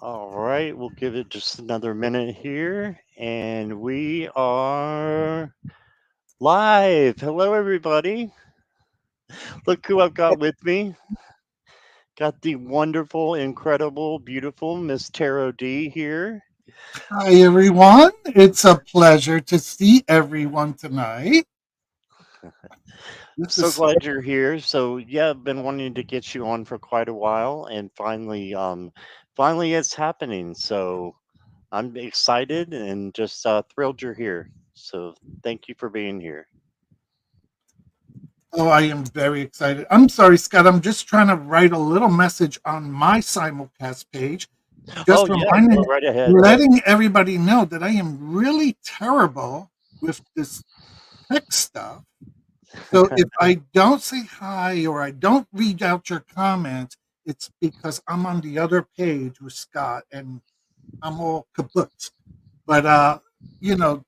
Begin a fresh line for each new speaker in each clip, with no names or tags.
All right, we'll give it just another minute here, and we are live. Hello, everybody. Look who I've got with me. Got the wonderful, incredible, beautiful Miss Taro D here.
Hi, everyone. It's a pleasure to see everyone tonight. This
So
is
glad you're here. So yeah, I've been wanting to get you on for quite a while, and finally it's happening. So I'm excited and just thrilled you're here. So thank you for being here.
oh, I am very excited. I'm sorry, Scott. I'm just trying to write a little message on my simulcast page,
Oh
just
yeah,
reminding,
go right ahead.
letting everybody know that I am really terrible with this tech stuff. So if I don't say hi or I don't read out your comments, it's because I'm on the other page with Scott and I'm all kaput. But you know,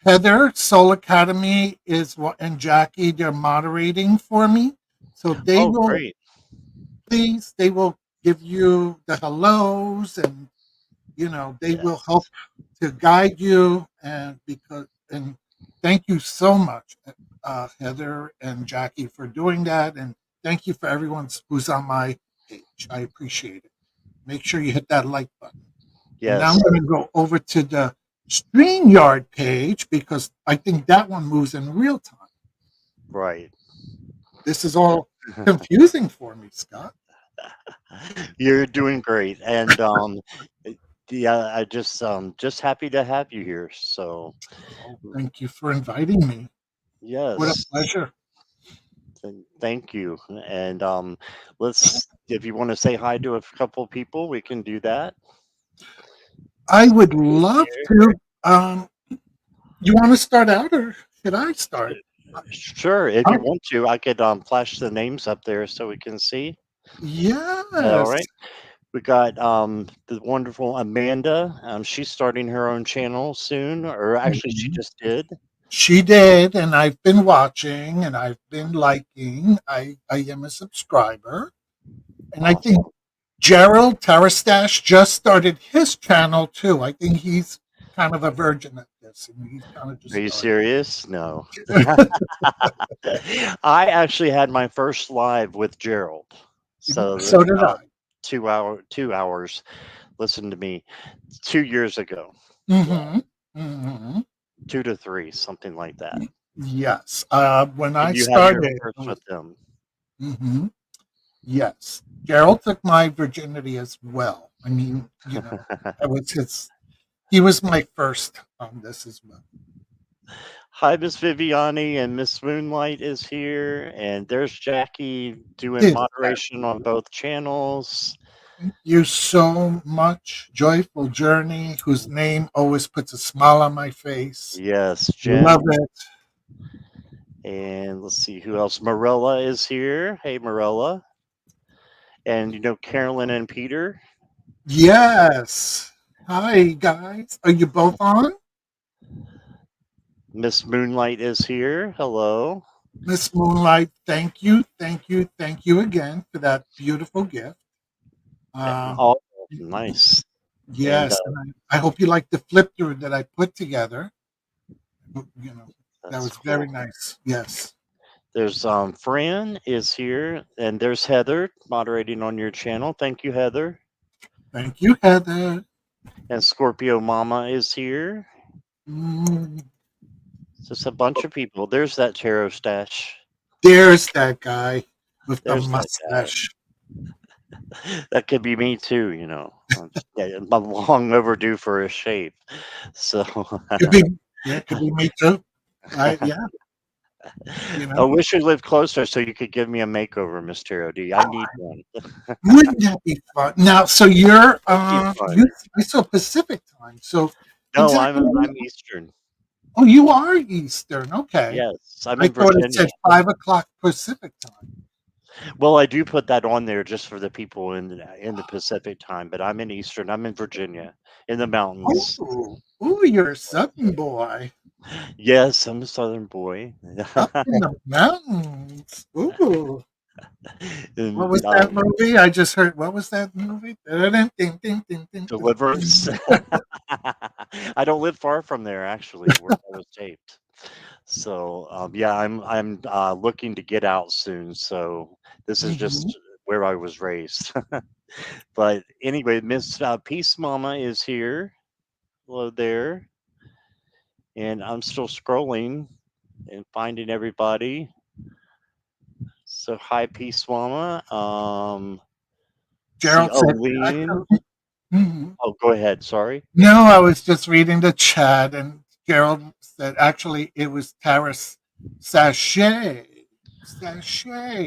Heather, Soul Academy is what, and Jackie, they're moderating for me. So they
Oh,
will,
great.
please, they will give you the hellos and, they will help
Yes.
to guide you. And thank you so much, Heather and Jackie, for doing that. And thank you for everyone who's on my page. I appreciate it. Make sure you hit that like button. And now I'm
Yes.
going to go over to the StreamYard page because I think that one moves in real time.
Right.
This is all confusing for me, Scott.
You're doing great. And yeah, I just happy to have you here. So
Oh, thank you for inviting me. What a
yes.
pleasure.
Thank you. And let's if you want to say hi to a couple of people, we can do that.
I would love
Here.
to. Um, you want to start out or should I start? Uh,
Sure, if you
Oh,
want to, I could flash the names up there so we can see. All
yes,
right. We got the wonderful Amanda. She's starting her own channel soon, or actually, she
mhm.
just did.
She did, and I've been watching and I've been liking. I am a subscriber, and I think
Awesome.
Gerald Tarastash just started his channel too. I think he's kind of a virgin at this, and he's kind of just
Are you
started.
serious? No. I actually had my first live with Gerald. So
So
that's
did
about
I.
2 hours. Listen to me. 2 years ago. Yeah.
Hmm. Hmm.
2 to 3, something like that.
Yes. When
And
I
you had your
started, it
first
was,
with them.
mhm, yes. Gerald took my virginity as well. I mean, I was his. He was my first on this as well.
Hi, Miss Viviani, and Miss Moonlight is here, and there's Jackie doing
Did that.
moderation on both channels.
Thank you so much. Joyful Journey, whose name always puts a smile on my face.
Yes,
Love
Jen,
it.
and let's see who else. Morella is here. Hey, Morella, and Carolyn and Peter.
Yes. Hi, guys. Are you both on?
Miss Moonlight is here. Hello.
Miss Moonlight, thank you, thank you, thank you again for that beautiful gift. Uh,
Oh, nice. And
yes, and I hope you like the flip through that I put together. You know, that
that's
was very
cool.
nice. Yes.
There's Fran is here, and there's Heather moderating on your channel. Thank you, Heather.
Thank you, Heather.
And Scorpio Mama is here.
Mm,
Just a bunch of people. There's that tarot stash.
there's that guy with the
There's that guy.
mustache.
That could be me too. Yeah, I'm long overdue for a shave. So
Could be, yeah, could be me too. Yeah, you
I
know,
wish you lived closer so you could give me a makeover, Mr. OD. I need one.
wouldn't that be fun? Now, so you're,
That'd be
you,
fun.
I saw Pacific time. So
No,
exactly.
I'm Eastern.
Oh, you are Eastern. Okay.
Yes, I'm
I
in
thought it
Virginia.
said 5 o'clock Pacific time.
Well, I do put that on there just for the people in the Pacific time, but I'm in Eastern. I'm in Virginia, in the mountains.
Oh, you're a Southern boy
Yes, I'm a Southern boy.
up in the mountains. Ooh. What
And,
was that movie? I just heard. What was that movie? Ding, ding, ding, ding, ding,
Deliverance.
ding.
I don't live far from there, actually, where that was taped. So yeah, I'm looking to get out soon. So this is
Mhm.
just where I was raised. But anyway, Miss Peace Mama is here. Hello there. And I'm still scrolling and finding everybody. So hi, Peace Mama. See
Gerald said,
Aline.
actually, mhm.
Oh, go ahead. Sorry.
No, I was just reading the chat, and Gerald said actually it was Taras Sachet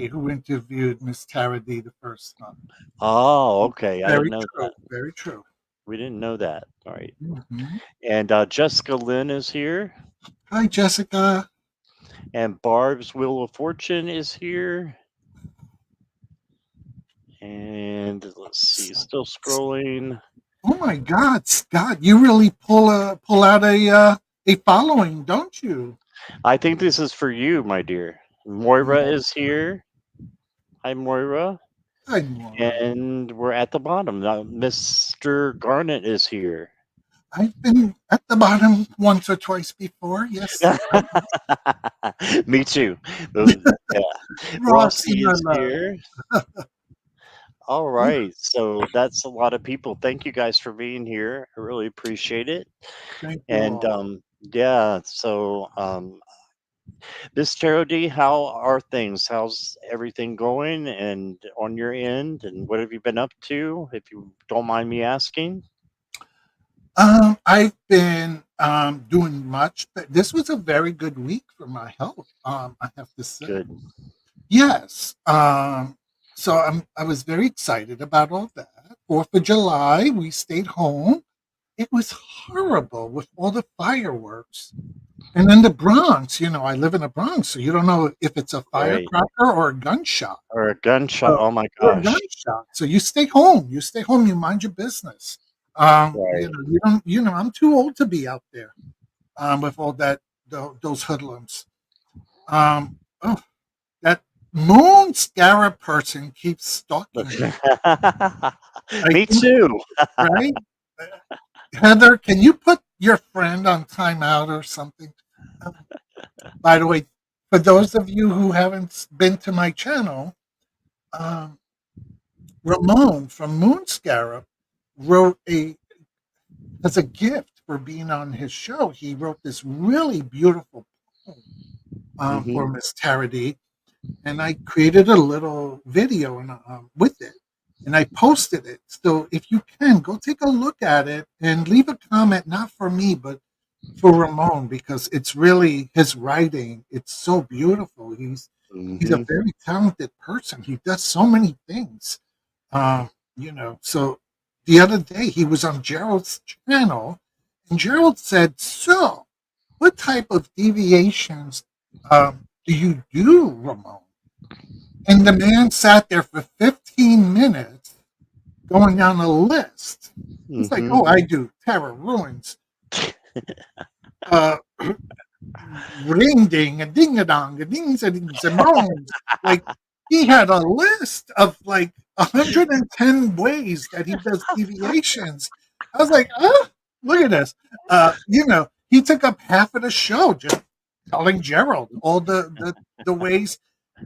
who interviewed Miss Tara D the first time.
Oh, okay. I didn't
Very
know
true.
that.
Very true.
We didn't know that. All right.
Mhm.
And Jessica Lynn is here.
Hi, Jessica.
And Barb's Wheel of Fortune is here. And let's see, still scrolling.
Oh my God, Scott, you really pull out a following, don't you?
I think this is for you, my dear. Moira is here. Hi, Moira.
Hi, Maura.
And we're at the bottom. Now, Mr. Garnet is here.
I've been at the bottom once or twice before. Yes,
Me too. Yeah.
Roxy,
Rossi
my
is
love.
here. All
Yeah,
right. So that's a lot of people. Thank you guys for being here. I really appreciate it.
thank you
And
all.
yeah, so Miss Charity, how are things? How's everything going and on your end? And what have you been up to, if you don't mind me asking?
I've been doing much, but this was a very good week for my health. I have to say,
Good.
yes. So I was very excited about all that. 4th of July, we stayed home. It was horrible with all the fireworks. And in the Bronx, I live in the Bronx, so you don't know if it's a
Right.
firecracker or a gunshot.
Or a gunshot.
So,
Oh my
or a
gosh.
gunshot. So you stay home. You stay home. You mind your business.
Right.
You don't. I'm too old to be out there with all those hoodlums. Oh, that moon scarab person keeps stalking me. I
Me
think,
too.
right? Uh, Heather, can you put your friend on timeout or something? Um, by the way, for those of you who haven't been to my channel, um, Ramon from Moon Scarab wrote as a gift for being on his show. He wrote this really beautiful poem for
Hmm.
Miss Tarady, and I created a little video with it, and I posted it. So if you can, go take a look at it and leave a comment, not for me, but for Ramon, because it's really his writing. It's so beautiful. He's a
Hmm.
very talented person. He does so many things. So the other day he was on Gerald's channel, and Gerald said, "So, what type of deviations do you do, Ramon?" And the man sat there for 15 minutes going down a list. He's like,
Hmm.
"Oh, I do terror ruins, uh, ring ding, a ding a dong, a dings a dings a moans." Like he had a list of like 110 ways that he does deviations. I was like, oh, look at this. He took up half of the show just telling Gerald all the ways,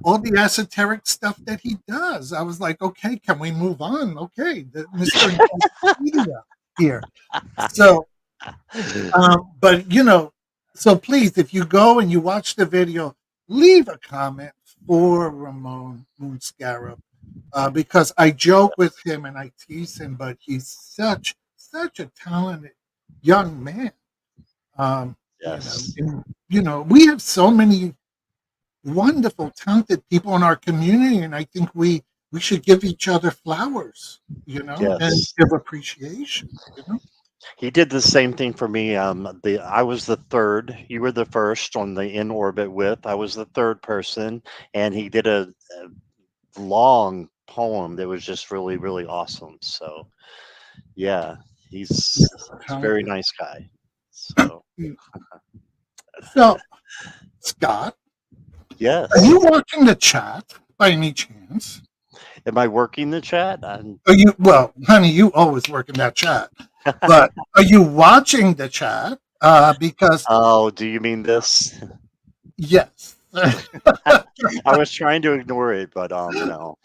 all the esoteric stuff that he does. I was like, okay, can we move on? Okay, Mr. Encyclopedia here. So but so please, if you go and you watch the video, leave a comment for Ramon Moonscarab, because I joke with him and I tease him, but he's such a talented young man. Um,
Yes.
we have so many wonderful, talented people in our community, and I think we should give each other flowers, and
Yes.
give appreciation.
He did the same thing for me. I was the third. You were the first on the in orbit with. I was the third person, and he did a long poem that was just really, really awesome. So yeah, he's a very
Talented.
nice guy. So
So, Scott, are
yes,
you watching the chat? by any chance?
Am I working the chat?
Are you, well, honey, you always work in that chat, but are you watching the chat? Because
Oh, do you mean this?
yes.
I was trying to ignore it, but no,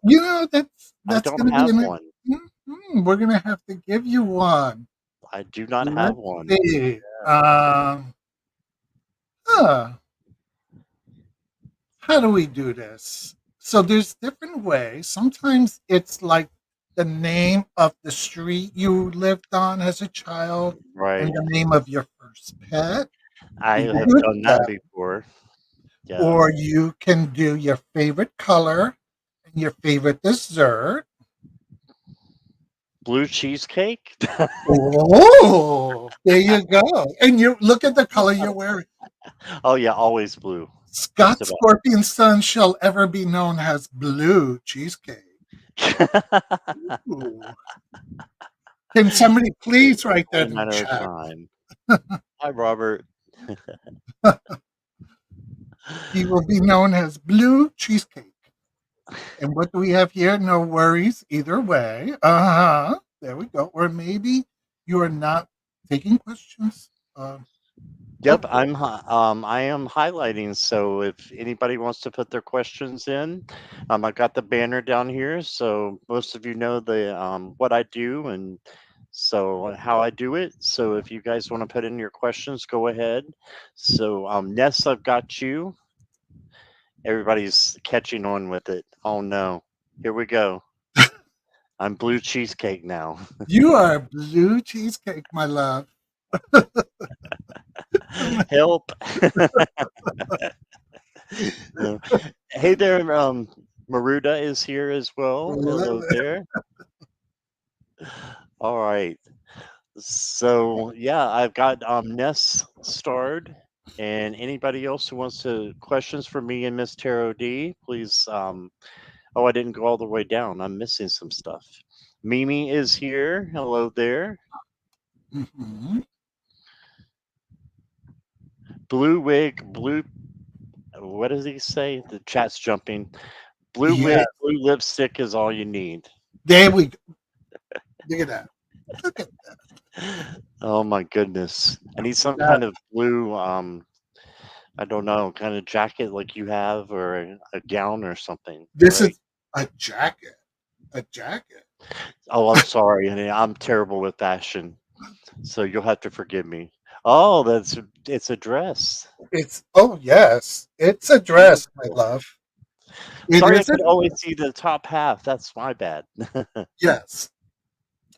You know,
I
that's
don't
going to be
have
an.
one.
We're going to have to give you one.
I do not have
Let's
one.
see. Huh, how do we do this? So there's different ways. Sometimes it's like the name of the street you lived on as a child and
Right.
the name of your first pet.
I
You
have
do it
done that
that,
before. Yeah.
or you can do your favorite color and your favorite dessert.
Blue cheesecake?
Oh, there you go. And you look at the color you're wearing.
Oh yeah, always blue. Just
Scott
about.
Scorpion's son shall ever be known as blue cheesecake. Ooh. Can somebody please write
Only
that
a
in the
matter of
chat?
time. Hi, Robert.
He will be known as blue cheesecake. And what do we have here? No worries either way. There we go. Or maybe you are not taking questions.
Yep,
Okay.
I am highlighting. So if anybody wants to put their questions in, I got the banner down here. So most of you know the what I do and so how I do it. So if you guys want to put in your questions, go ahead. So Ness, I've got you. Everybody's catching on with it. Oh no, here we go. I'm blue cheesecake now.
You are blue cheesecake, my love.
Help. No. Hey there, Maruda is here as well. Hello there. All right. So yeah, I've got Ness starred, and anybody else who wants to questions for me and Miss Tarot D, please. Oh, I didn't go all the way down. I'm missing some stuff. Mimi is here. Hello there.
Mhm.
Blue wig, blue. What does he say? The chat's jumping. Blue
Yeah,
wig, blue lipstick is all you need.
there we go. Look at that. Look at
Oh my goodness. I need some
that.
kind of blue, I don't know, kind of jacket like you have or a gown or something,
This
right?
is a jacket. A jacket.
Oh, I'm sorry, honey. I'm terrible with fashion, so you'll have to forgive me. Oh, it's a dress.
It's, oh yes, it's a dress, my
Beautiful.
love. It
Sorry, I
is a
could only see the top half. That's my bad.
yes.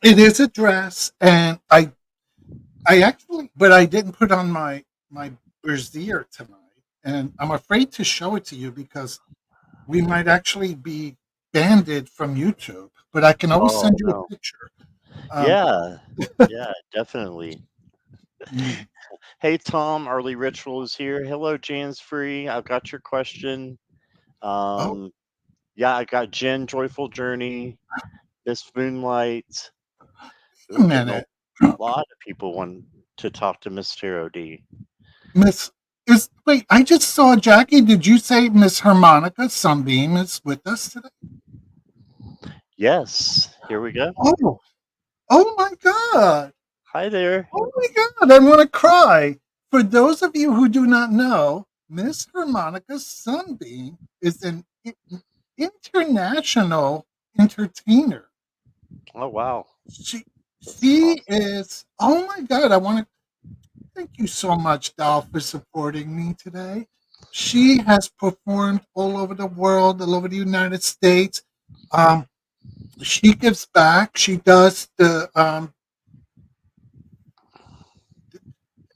It is a dress, and I actually, but I didn't put on my brassiere tonight, and I'm afraid to show it to you because we might actually be banned from YouTube. But I can always
Oh
send you
no.
a picture. Um,
Yeah. Yeah, definitely.
mm,
Hey Tom, Early Ritual is here. Hello, Jan's Free. I've got your question.
oh,
Um, yeah, I got Jen, Joyful Journey, Miss Moonlight.
wait a
Ooh, getting a
minute,
lot of people want to talk to Miss Tarot D.
Miss. Is wait? I just saw Jackie. Did you say Miss Harmonica Sunbeam is with us today?
Yes, here we go.
Oh, oh my God!
Hi there.
Oh my God, I want to cry. For those of you who do not know, Miss Harmonica Sunbeam is an international entertainer.
Oh wow,
She
that's
she
awesome.
is, oh my God, I want to thank you so much, Doll, for supporting me today. She has performed all over the world, all over the United States. Um, she gives back. She does the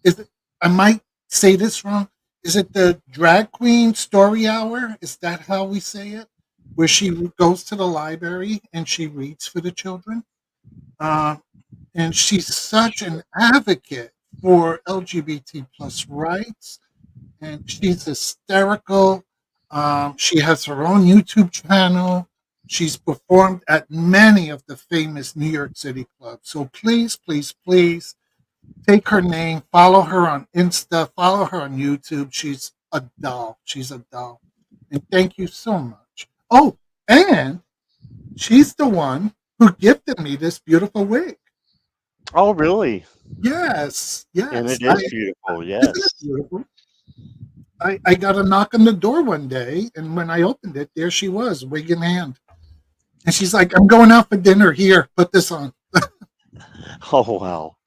is it, I might say this wrong. Is it the drag queen story hour? Is that how we say it? Where she goes to the library and she reads for the children. Uh, and she's such an advocate for LGBT plus rights. And she's hysterical. She has her own YouTube channel. She's performed at many of the famous New York City clubs. So please, please, please take her name, follow her on Insta, follow her on YouTube. She's a doll. She's a doll. And thank you so much. Oh, and she's the one who gifted me this beautiful wig.
Oh, really?
Yes,
And
yes.
it is beautiful.
Isn't it
Yes.
beautiful? I got a knock on the door one day, and when I opened it, there she was, wig in hand. And she's like, I'm going out for dinner. Here, put this on.
Oh, wow.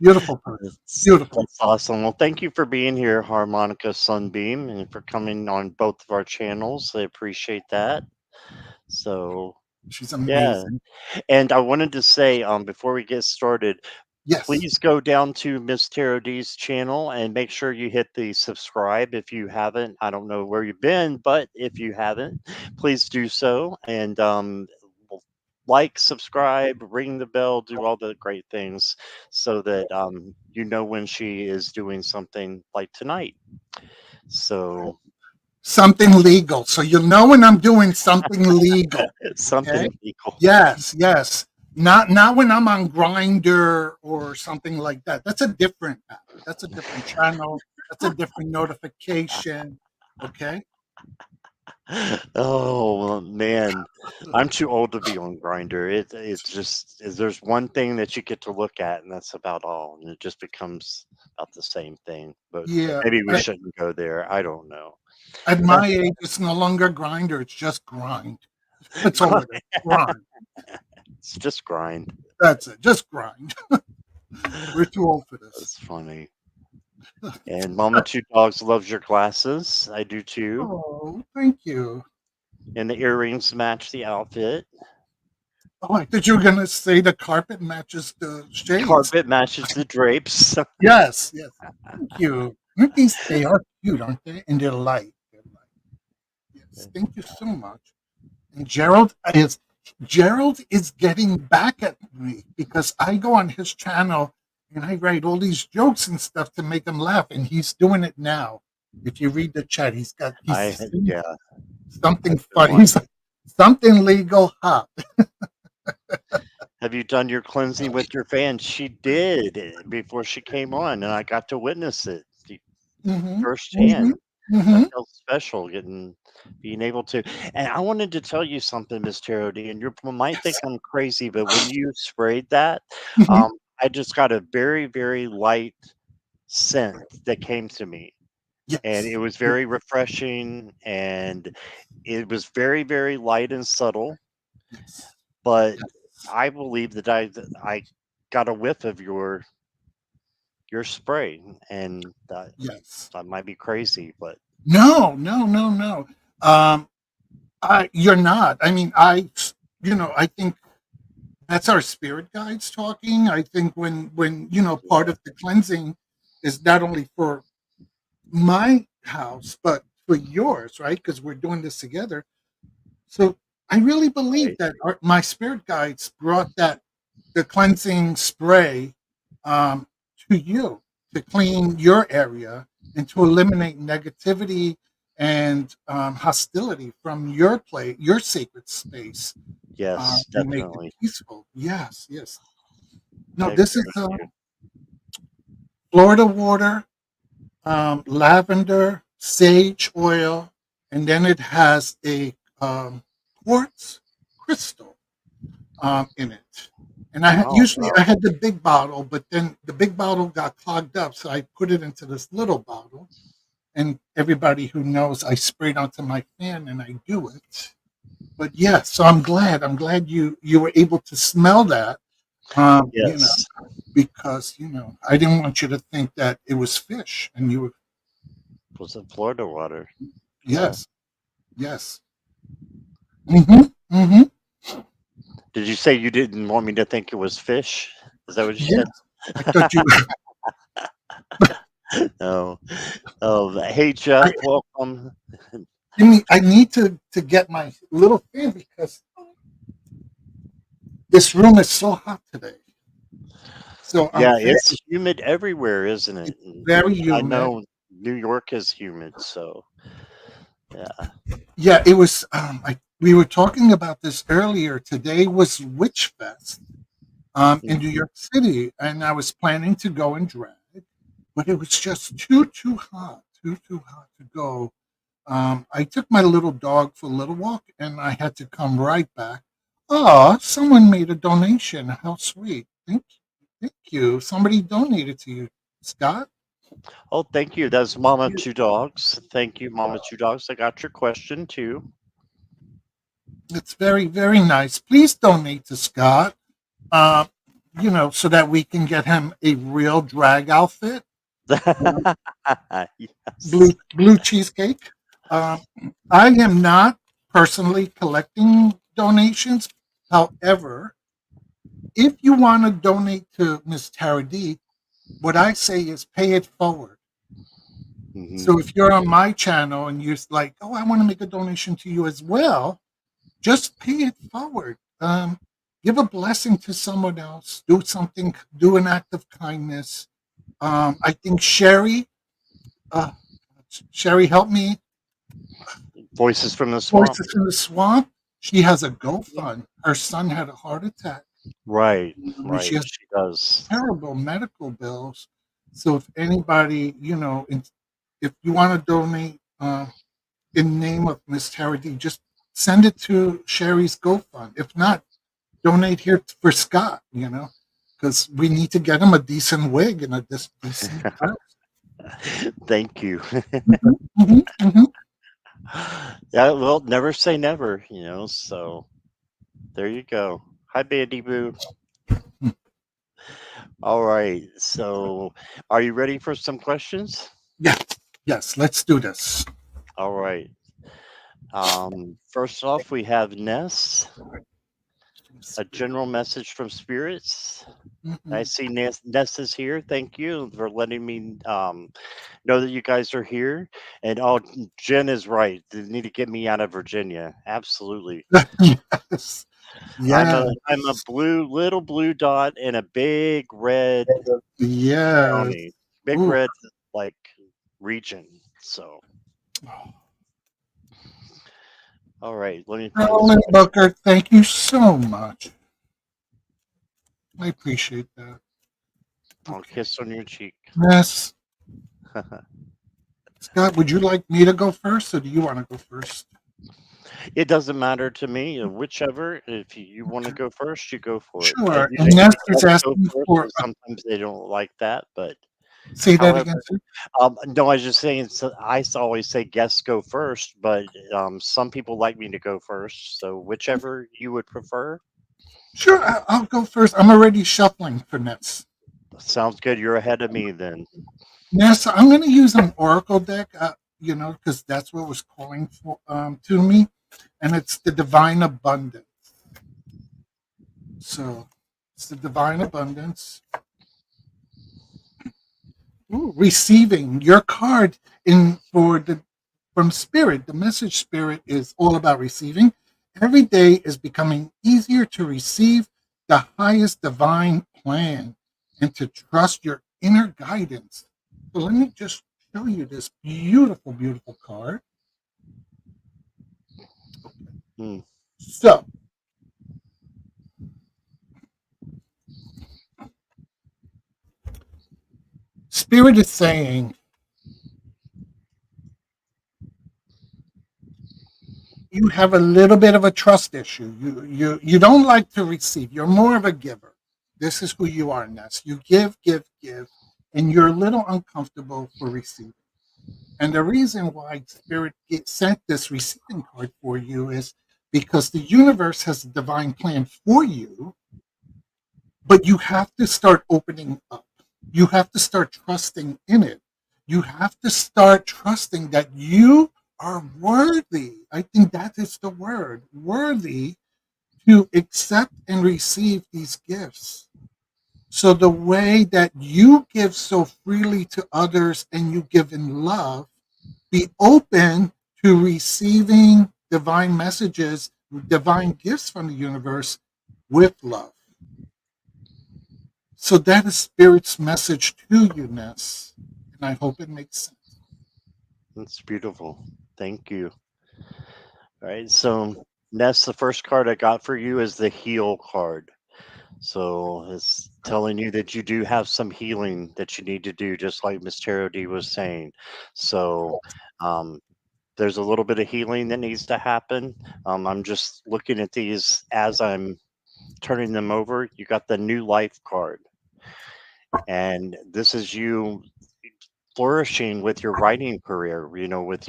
Beautiful person. Beautiful.
That's awesome. Well, thank you for being here, Harmonica Sunbeam, and for coming on both of our channels. I appreciate that. So,
She's
yeah.
amazing.
And I wanted to say, before we get started,
Yes.
please go down to Miss Tara D's channel and make sure you hit the subscribe if you haven't. I don't know where you've been, but if you haven't, please do so. And like, subscribe, ring the bell, do all the great things so that you know when she is doing something like tonight. So
Something legal. So you'll know when I'm doing something legal.
something
Okay.
legal.
Yes, yes. Not when I'm on Grinder or something like that. That's a different app. That's a different channel. That's a different notification. Okay.
Oh man, I'm too old to be on Grinder. It's just there's one thing that you get to look at, and that's about all, and it just becomes about the same thing. But
Yeah.
maybe we shouldn't go there. I don't know.
At my age, it's no longer Grinder. It's just grind. That's all it is. Grind.
It's just grind.
That's it. Just grind. We're too old for this.
That's funny. And Mama Two Dogs loves your glasses. I do too.
Oh, thank you.
And the earrings match the outfit.
Oh, I thought you were gonna say the carpet matches the shades.
Carpet matches the drapes.
Yes, yes. Thank you. They are cute, aren't they? And they're light. They're light. Yes. Thank you so much. And Gerald is getting back at me because I go on his channel and I write all these jokes and stuff to make him laugh, and he's doing it now. If you read the chat, he's
Yeah.
something funny, something legal hot.
Have you done your cleansing with your fans? She did before she came on, and I got to witness it firsthand. That felt special, being able to. And I wanted to tell you something, Miss Tarody, and you might think I'm crazy, but when you sprayed that, I just got a very, very light scent that came to me.
Yes.
And it was very refreshing, and it was very, very light and subtle.
Yes.
But I believe that I got a whiff of your spray, and
Yes.
I might be crazy, but
No. You're not. I mean, I think that's our spirit guides talking. I think when part of the cleansing is not only for my house but for yours, right? Because we're doing this together. So I really believe that my spirit guides brought the cleansing spray to you to clean your area and to eliminate negativity and hostility from your sacred space.
yes,
To make
definitely.
it peaceful. Yes, yes. No, this is Florida water, lavender, sage oil, and then it has a quartz crystal in it. And I had the big bottle, but then the big bottle got clogged up, so I put it into this little bottle. And everybody who knows, I sprayed onto my fan, and I do it. But yeah, so I'm glad you were able to smell that.
Yes.
Because I didn't want you to think that it was fish, and you were.
Was it Florida water?
Yes, yes. Mm-hmm.
Did you say you didn't want me to think it was fish? Is that what you said?
I thought you.
No. Oh, hey Jeff, welcome.
I need to get my little fan because this room is so hot today. So
it's humid everywhere, isn't it?
Very humid.
I know New York is humid, so yeah.
Yeah, it was. We were talking about this earlier. Today was Witch Fest in New York City, and I was planning to go and drag, but it was just too hot to go I took my little dog for a little walk, and I had to come right back. Oh, someone made a donation. How sweet! Thank you. Somebody donated to you, Scott.
Oh, thank you. That's Mama Two Dogs. Thank you, Mama Two Dogs. I got your question too.
It's very, very nice. Please donate to Scott. Uh, so that we can get him a real drag outfit.
Yes.
Blue cheesecake. Um, I am not personally collecting donations. However, if you want to donate to Miss Tara D, what I say is pay it forward.
Mhm.
So if you're on my channel and you're like, oh, I want to make a donation to you as well, just pay it forward. Give a blessing to someone else. Do something. Do an act of kindness. I think uh, Sherry, help me.
Voices from the Swamp.
Voices in the Swamp. She has a GoFund. Her son had a heart attack.
Right,
She
right.
has
She does.
terrible medical bills. So if anybody, if you want to donate in name of Miss Tara D, just send it to Sherry's GoFund. If not, donate here for Scott. Because we need to get him a decent wig and a decent dress.
Thank you.
Mhm, mhm, mhm.
Yeah, well, never say never, so there you go. Hi, Bandy Boo. All right. So, are you ready for some questions?
Yes, yes, let's do this.
All right. First off, we have Ness, a general message from spirits. I
Mhm.
see Ness is here. Thank you for letting me know that you guys are here. And oh, Jen is right. They need to get me out of Virginia. Absolutely.
Yes, yes,
I'm a little blue dot in a big red
yes.
county, big
Ooh.
red like region. So, all right, let me pull this
Carolyn Booker, thank you so much. I appreciate that.
I'll
Okay.
kiss on your cheek.
Yes. Scott, would you like me to go first or do you want to go first?
It doesn't matter to me, whichever. If you want to go first, you go for it. I
Sure. And
usually
Ness
make
is
guests go
asking
first,
for,
but sometimes they don't like that. But
say that
however,
again, sir.
no, I was just saying. So always say guests go first, but some people like me to go first. So whichever you would prefer.
Sure, I'll go first. I'm already shuffling for Ness.
Sounds good. You're ahead of me then.
Ness, I'm going to use an Oracle deck, because that's what was calling for to me. And it's the Divine Abundance. So it's the Divine Abundance. Ooh, receiving your card in for the from Spirit. The message Spirit is all about receiving. Every day is becoming easier to receive the highest divine plan and to trust your inner guidance. So let me just show you this beautiful, beautiful card.
Hmm.
So Spirit is saying you have a little bit of a trust issue. You don't like to receive. You're more of a giver. This is who you are, Ness. You give, give, give, and you're a little uncomfortable for receiving. And the reason why Spirit sent this receiving card for you is because the universe has a divine plan for you, but you have to start opening up. You have to start trusting in it. You have to start trusting that you are worthy. I think that is the word, worthy to accept and receive these gifts. So the way that you give so freely to others and you give in love, be open to receiving divine messages, divine gifts from the universe with love. So that is Spirit's message to you, Ness. And I hope it makes sense.
That's beautiful. Thank you. All right. So, Ness, the first card I got for you is the heal card. So it's telling you that you do have some healing that you need to do, just like Miss Tarot D was saying. So, um, there's a little bit of healing that needs to happen. I'm just looking at these as I'm turning them over. You got the new life card, and this is you flourishing with your writing career, with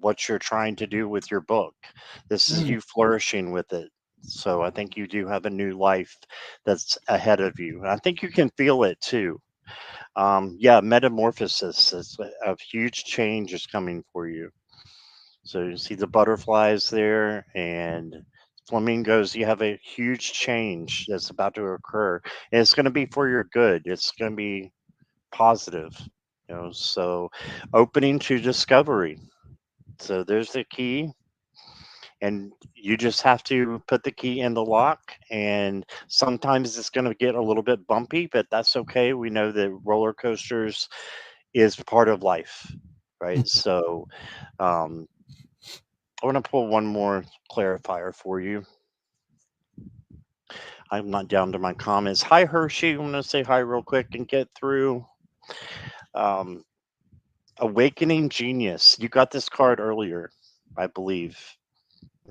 what you're trying to do with your book. This is
Mm.
you flourishing with it. So I think you do have a new life that's ahead of you. And I think you can feel it too. Yeah, metamorphosis is a huge change is coming for you. So you see the butterflies there and flamingos. You have a huge change that's about to occur. And it's going to be for your good. It's going to be positive. So opening to discovery. So there's the key. And you just have to put the key in the lock. And sometimes it's going to get a little bit bumpy, but that's okay. We know that roller coasters is part of life, right? So um, I want to pull one more clarifier for you. I'm not down to my comments. Hi, Hershey. I'm going to say hi real quick and get through. Um, Awakening Genius. You got this card earlier, I believe.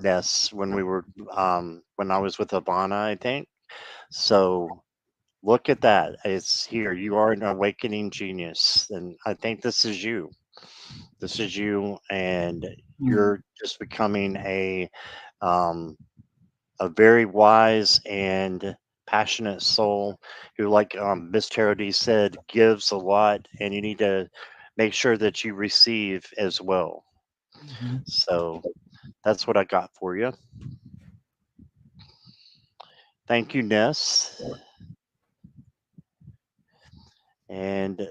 Yes, when I was with Ivana, I think. So look at that. It's here. You are an awakening genius. And I think this is you. This is you, and you're just becoming um, a very wise and passionate soul who, like Miss Charity said, gives a lot, and you need to make sure that you receive as well.
Mhm.
So that's what I got for you. Thank you, Ness. And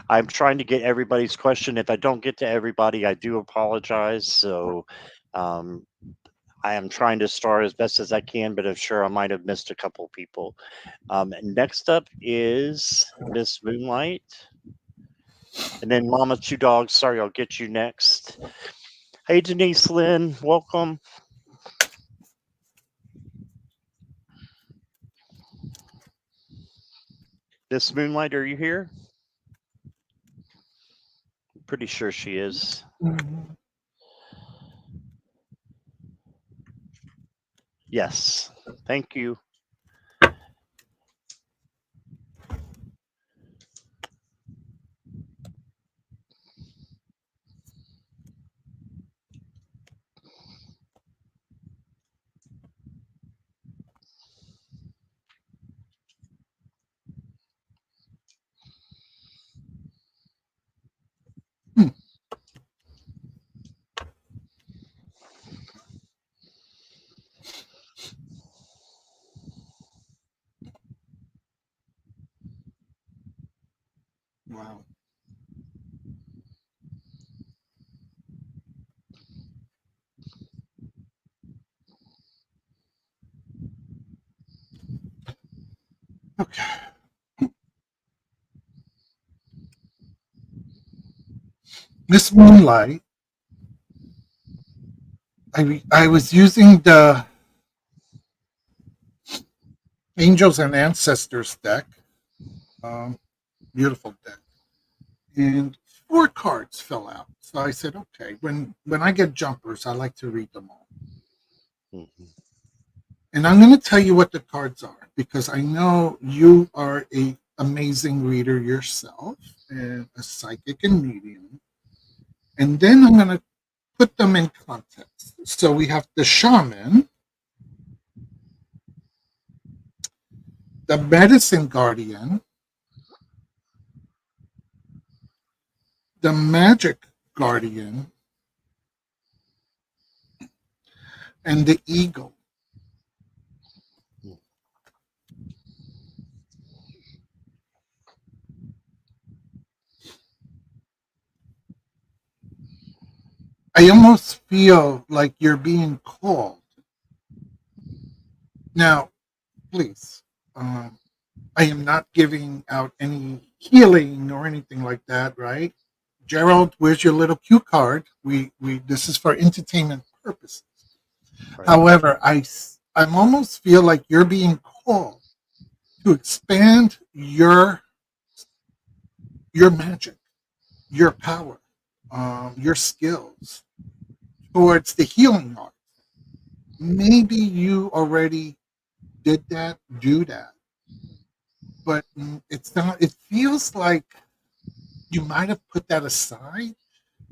I'm trying to get everybody's question. If I don't get to everybody, I do apologize. So um, I am trying to start as best as I can, but I'm sure I might have missed a couple people. Next up is Miss Moonlight. And then Mama Two Dogs. Sorry, I'll get you next. Hey, Denise Lynn, welcome. Miss Moonlight, are you here? Pretty sure she is.
Mhm.
Yes. Thank you.
Hmm. Wow. Okay. Miss Moonlight, I was using the Angels and Ancestors deck. Um, Beautiful deck. And four cards fell out. So I said, okay, when I get jumpers, I like to read them all.
Mhm.
And I'm going to tell you what the cards are because I know you are a amazing reader yourself and a psychic and medium. And then I'm going to put them in context. So we have the shaman, the medicine guardian, the magic guardian, and the eagle. I almost feel like you're being called. Now, please, I am not giving out any healing or anything like that, right? Gerald, where's your little cue card? We this is for entertainment purposes.
Right.
However, I'm almost feel like you're being called to expand your magic, your power, your skills. towards the healing art. Maybe you already did that, do that, but it's not. It feels like you might have put that aside,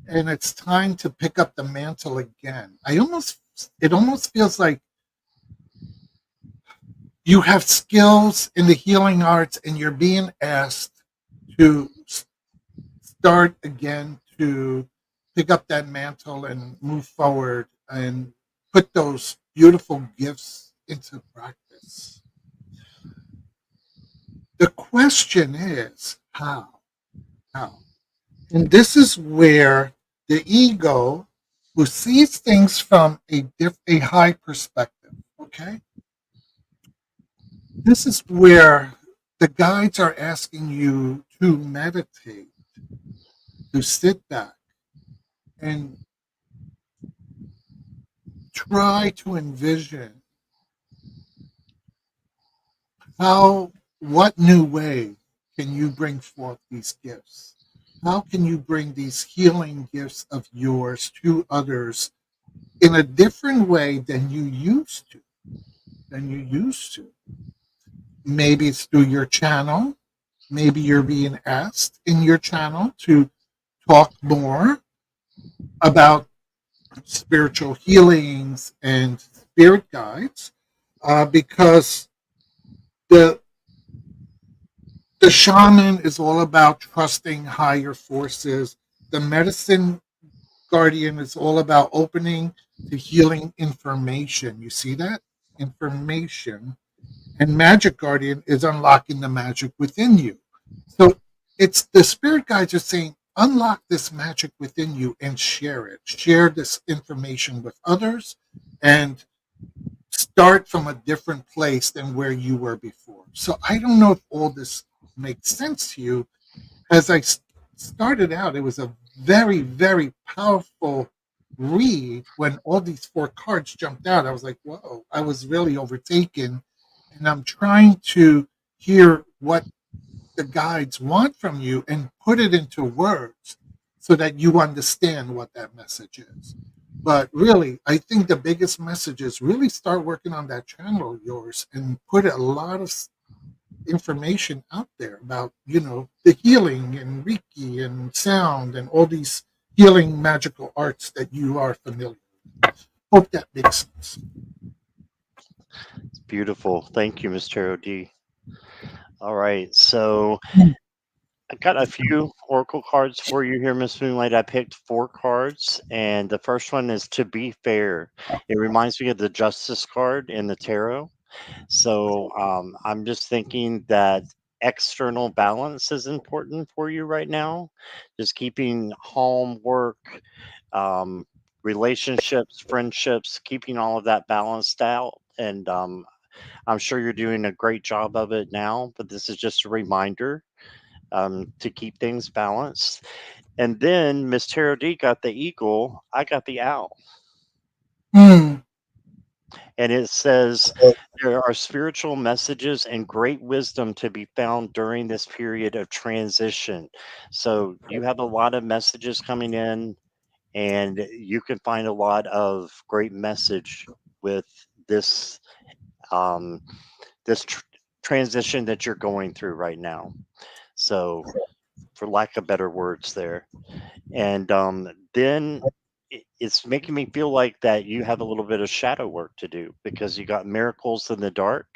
and it's time to pick up the mantle again. It almost feels like you have skills in the healing arts, and you're being asked to start again to pick up that mantle and move forward and put those beautiful gifts into practice. The question is how? How? And this is where the ego, who sees things from a high perspective, okay? This is where the guides are asking you to meditate, to sit back and try to envision how, what new way can you bring forth these gifts? How can you bring these healing gifts of yours to others in a different way than you used to? Than you used to. Maybe it's through your channel. Maybe you're being asked in your channel to talk more about spiritual healings and spirit guides, because the the shaman is all about trusting higher forces. The medicine guardian is all about opening to healing information. You see that? Information. And magic guardian is unlocking the magic within you. So it's the spirit guides are saying, unlock this magic within you and share it. Share this information with others and start from a different place than where you were before. So I don't know if all this makes sense to you. As started out, it was a very, very powerful read. When all these four cards jumped out, I was like, whoa, I was really overtaken. And I'm trying to hear what the guides want from you and put it into words so that you understand what that message is. But really, I think the biggest message is really start working on that channel of yours and put a lot of information out there about, the healing and Reiki and sound and all these healing magical arts that you are familiar with. Hope that makes sense.
It's beautiful. Thank you, Miss Tarot D. All right, so I got a few oracle cards for you here, Miss Moonlight. I picked four cards, and the first one is To Be Fair. It reminds me of the Justice card in the tarot. So I'm just thinking that external balance is important for you right now. Just keeping home, work, um, relationships, friendships, keeping all of that balanced out. And I'm sure you're doing a great job of it now, but this is just a reminder to keep things balanced. And then Miss Tarot D got the eagle, I got the owl.
Hmm.
And it says, there are spiritual messages and great wisdom to be found during this period of transition. So you have a lot of messages coming in, and you can find a lot of great message with this um, this transition that you're going through right now. So, for lack of better words, there. And then it's making me feel like that you have a little bit of shadow work to do because you got miracles in the dark.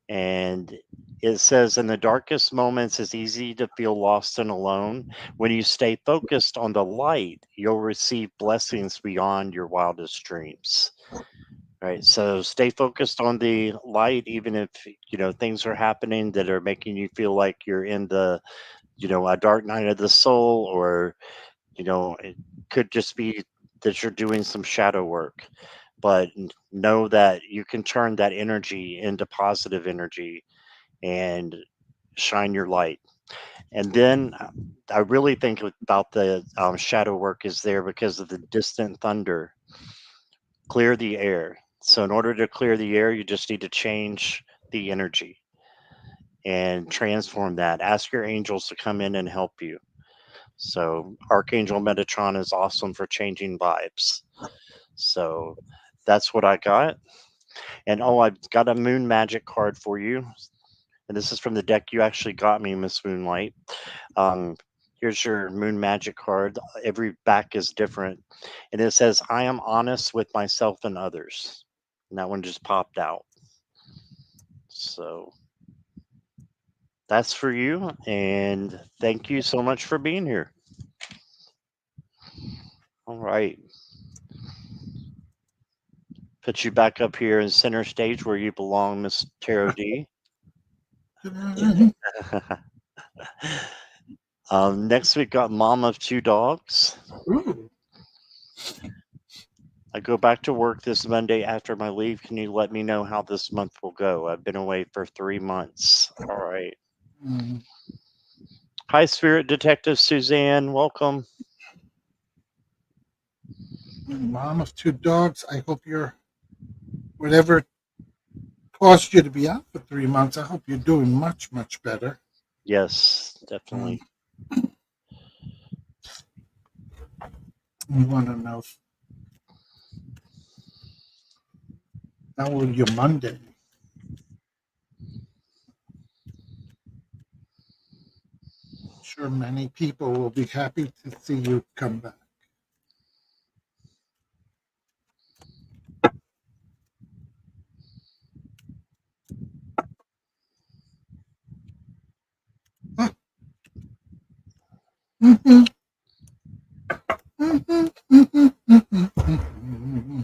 And it says, in the darkest moments, it's easy to feel lost and alone. When you stay focused on the light, you'll receive blessings beyond your wildest dreams. Right. So stay focused on the light, even if, things are happening that are making you feel like you're in the, a dark night of the soul, or it could just be that you're doing some shadow work, but know that you can turn that energy into positive energy and shine your light. And then I really think about the shadow work is there because of the distant thunder. Clear the air. So, in order to clear the air, you just need to change the energy and transform that. Ask your angels to come in and help you. So Archangel Metatron is awesome for changing vibes. So that's what I got. And oh, I've got a Moon Magic card for you. And this is from the deck you actually got me, Miss Moonlight. Um, Here's your Moon Magic card. Every back is different. And it says, I am honest with myself and others. And that one just popped out. So that's for you. And thank you so much for being here. All right. Put you back up here in center stage where you belong, Miss Tarot D. Next we've got Mom of Two Dogs.
Ooh.
I go back to work this Monday after my leave. Can you let me know how this month will go? I've been away for 3 months. All right.
Mm.
Hi, Spirit Detective Suzanne. Welcome.
Mom of two dogs. I hope you're, whatever caused you to be out for 3 months, I hope you're doing much, much better.
Yes, definitely.
You want to know how will your Monday? I'm sure many people will be happy to see you come back. Mm-hmm. Mm-hmm. Mm-hmm. Mm-hmm.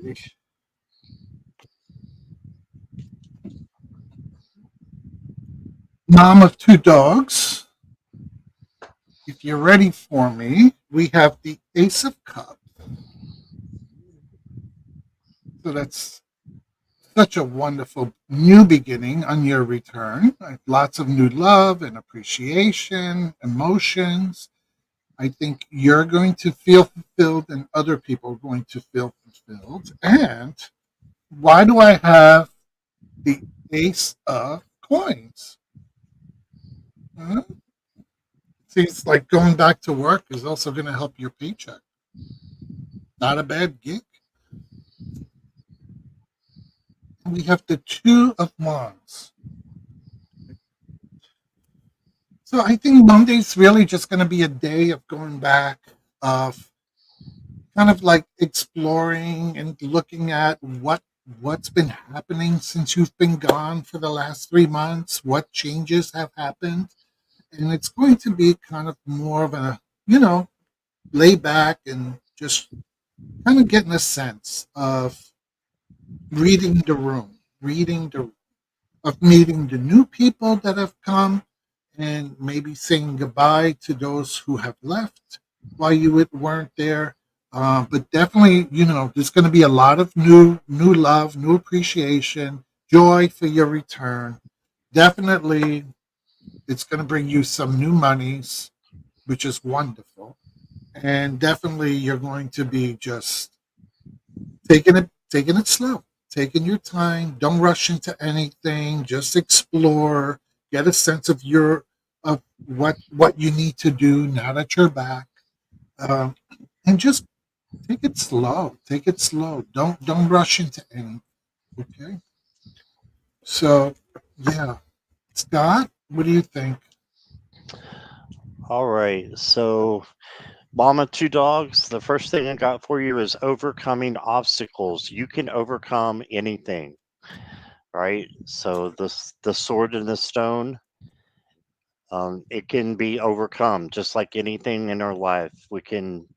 Yes. Mom of two dogs. If you're ready for me, we have the Ace of Cups. So that's such a wonderful new beginning on your return. Lots of new love and appreciation, emotions. I think you're going to feel fulfilled and other people are going to feel fulfilled. And why do I have the Ace of Coins? Huh? Seems like going back to work is also going to help your paycheck. Not a bad gig. We have the Two of Wands. So I think Monday's really just going to be a day of going back, of kind of like exploring and looking at what's been happening since you've been gone for the last 3 months, what changes have happened, and it's going to be kind of more of a lay back and just kind of getting a sense of reading the of meeting the new people that have come and maybe saying goodbye to those who have left while you weren't there. But definitely, there's going to be a lot of new love, new appreciation, joy for your return. Definitely, it's going to bring you some new monies, which is wonderful. And definitely, you're going to be just taking it slow, taking your time. Don't rush into anything. Just explore, get a sense of what you need to do now that you're back, um, and just take it slow. Take it slow. Don't rush into anything. Okay. So yeah, Scott, what do you think?
All right. So, Mom of Two Dogs, the first thing I got for you is overcoming obstacles. You can overcome anything, right? So, the sword and the stone, it can be overcome just like anything in our life. We can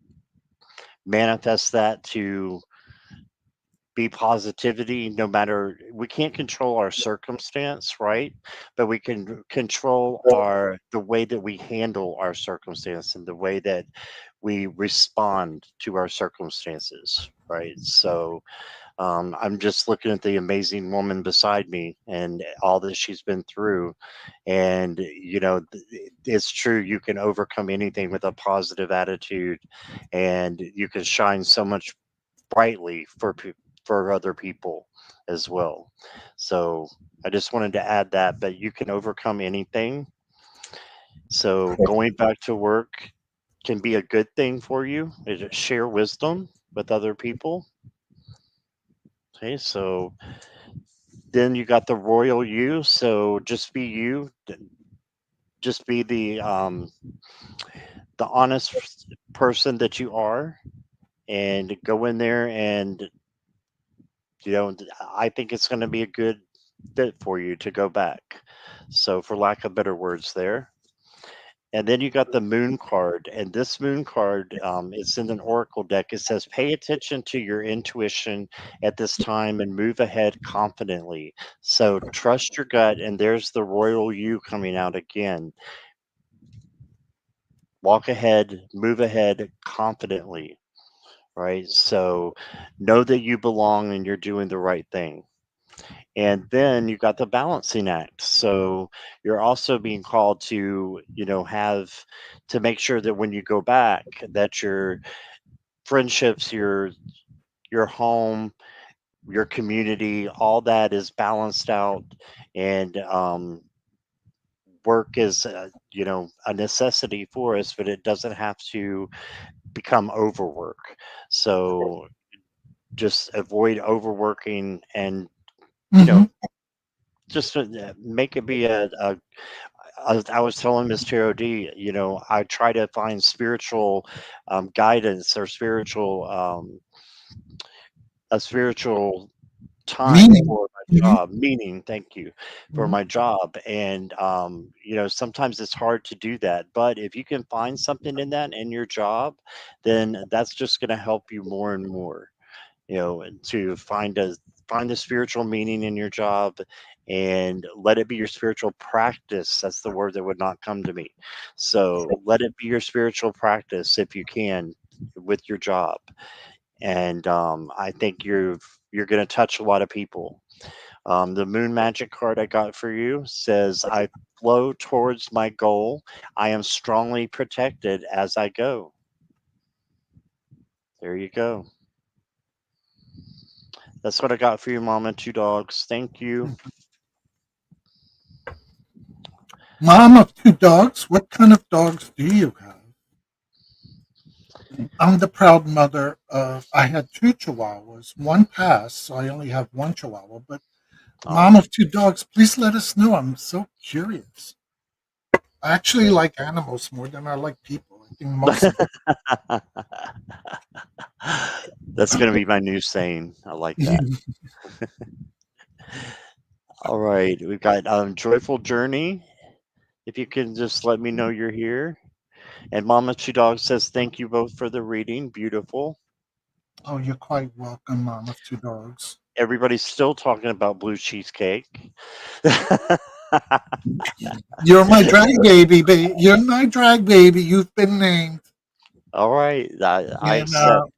manifest that to be positivity no matter, we can't control our circumstance, right? But we can control the way that we handle our circumstance and the way that we respond to our circumstances, right? So I'm just looking at the amazing woman beside me and all that she's been through. And, it's true. You can overcome anything with a positive attitude, and you can shine so much brightly for other people as well. So I just wanted to add that, but you can overcome anything. So going back to work can be a good thing for you. Share wisdom with other people. Okay, so then you got the royal you. So just be you. Just be the honest person that you are, and go in there and I think it's going to be a good fit for you to go back. So for lack of better words there. And then you got the moon card, and this moon card, it's in an oracle deck. It says, pay attention to your intuition at this time and move ahead confidently. So trust your gut, and there's the royal you coming out again. Walk ahead, move ahead confidently, right? So know that you belong and you're doing the right thing. And then you got the balancing act. So you're also being called to, have to make sure that when you go back, that your friendships, your home, your community, all that is balanced out, and work is, a necessity for us, but it doesn't have to become overwork. So just avoid overworking, and you
Hmm.
know just make it be I was telling Miss Tarot D, I try to find spiritual guidance, or a spiritual time
Meaning.
for my
Hmm.
job, meaning, thank you, for
Hmm.
my job. And sometimes it's hard to do that, but if you can find something in that in your job, then that's just going to help you more and more, and to find the spiritual meaning in your job, and let it be your spiritual practice. That's the word that would not come to me. So let it be your spiritual practice if you can, with your job. And I think you're going to touch a lot of people. The moon magic card I got for you says, I flow towards my goal. I am strongly protected as I go. There you go. That's what I got for you, Mama. Two dogs. Thank you.
Mom of two dogs. What kind of dogs do you have? I'm the proud mother of. I had two Chihuahuas. One passed, so I only have one Chihuahua. But mom
Oh.
of two dogs, please let us know. I'm so curious. I actually like animals more than I like people. I think most of
That's going to be my new saying. I like that.
them.
All right. We've got Joyful Journey. If you can just let me know you're here. And Mama Two Dogs says, thank you both for the reading. Beautiful.
Oh, you're quite welcome, mom of two dogs.
Everybody's still talking about blue cheesecake.
You're my drag baby, baby. You're my drag baby. You've been named.
All right. I
And
accept.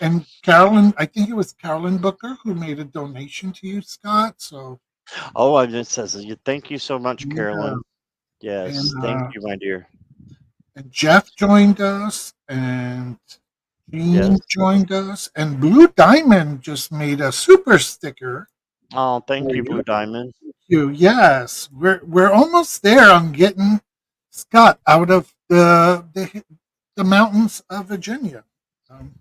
and Carolyn, I think it was Carolyn Booker who made a donation to you, Scott. So
Oh, I just says, thank you so much,
yeah,
Carolyn.
and
Yes. Thank you, my dear.
Jeff joined us, and
Yes.
Jean joined us, and Blue Diamond just made a super sticker
Oh, thank
for
you,
you.
Blue Diamond.
Yes, we're almost there on getting Scott out of the mountains of Virginia. Um,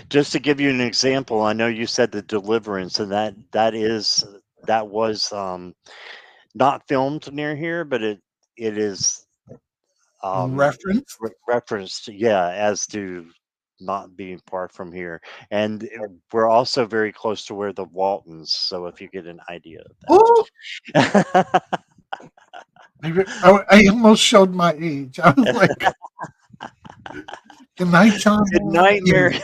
Just to give you an example, I know you said the Deliverance, and that was not filmed near here, but it is um,
reference.
referenced, yeah, as to not being far from here, and we're also very close to where the Waltons. So if you get an idea of
Oh,
that.
I almost showed my age. I was like, "Good night, John."
Good night, Mary.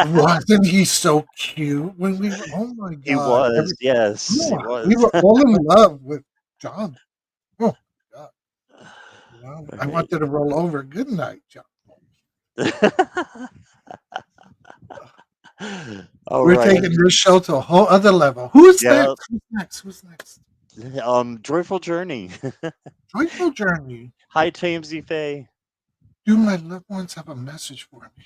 Wasn't he so cute when we were? Oh my
He
god!
was, yes, he
Oh,
was.
we were all in love with John. Oh my god! I
Right.
wanted to roll over. Good night, John.
All
We're
right.
taking this show to a whole other level. Who's
Yeah.
next? Who's next? Who's next?
Joyful Journey.
Joyful Journey.
Hi, Tamsy Faye.
Do my loved ones have a message for me?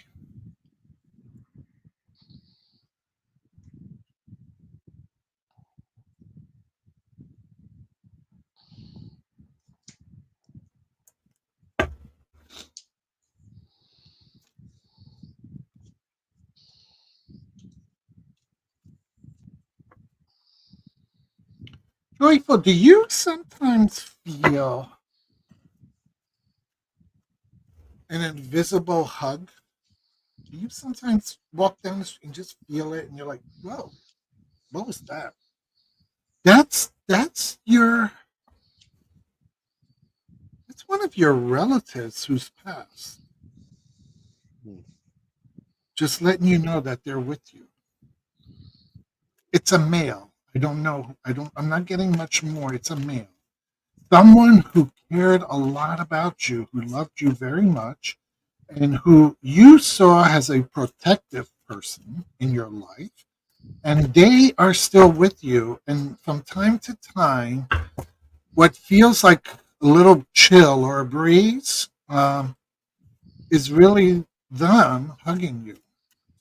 Joyful, do you sometimes feel an invisible hug? Do you sometimes walk down the street and just feel it and you're like, whoa, what was that? That's your that's one of your relatives who's passed.
Hmm.
Just letting you know that they're with you. It's a male. I don't know. I'm not getting much more. It's a male. Someone who cared a lot about you, who loved you very much, and who you saw as a protective person in your life. And they are still with you. And from time to time, what feels like a little chill or a breeze is really them hugging you.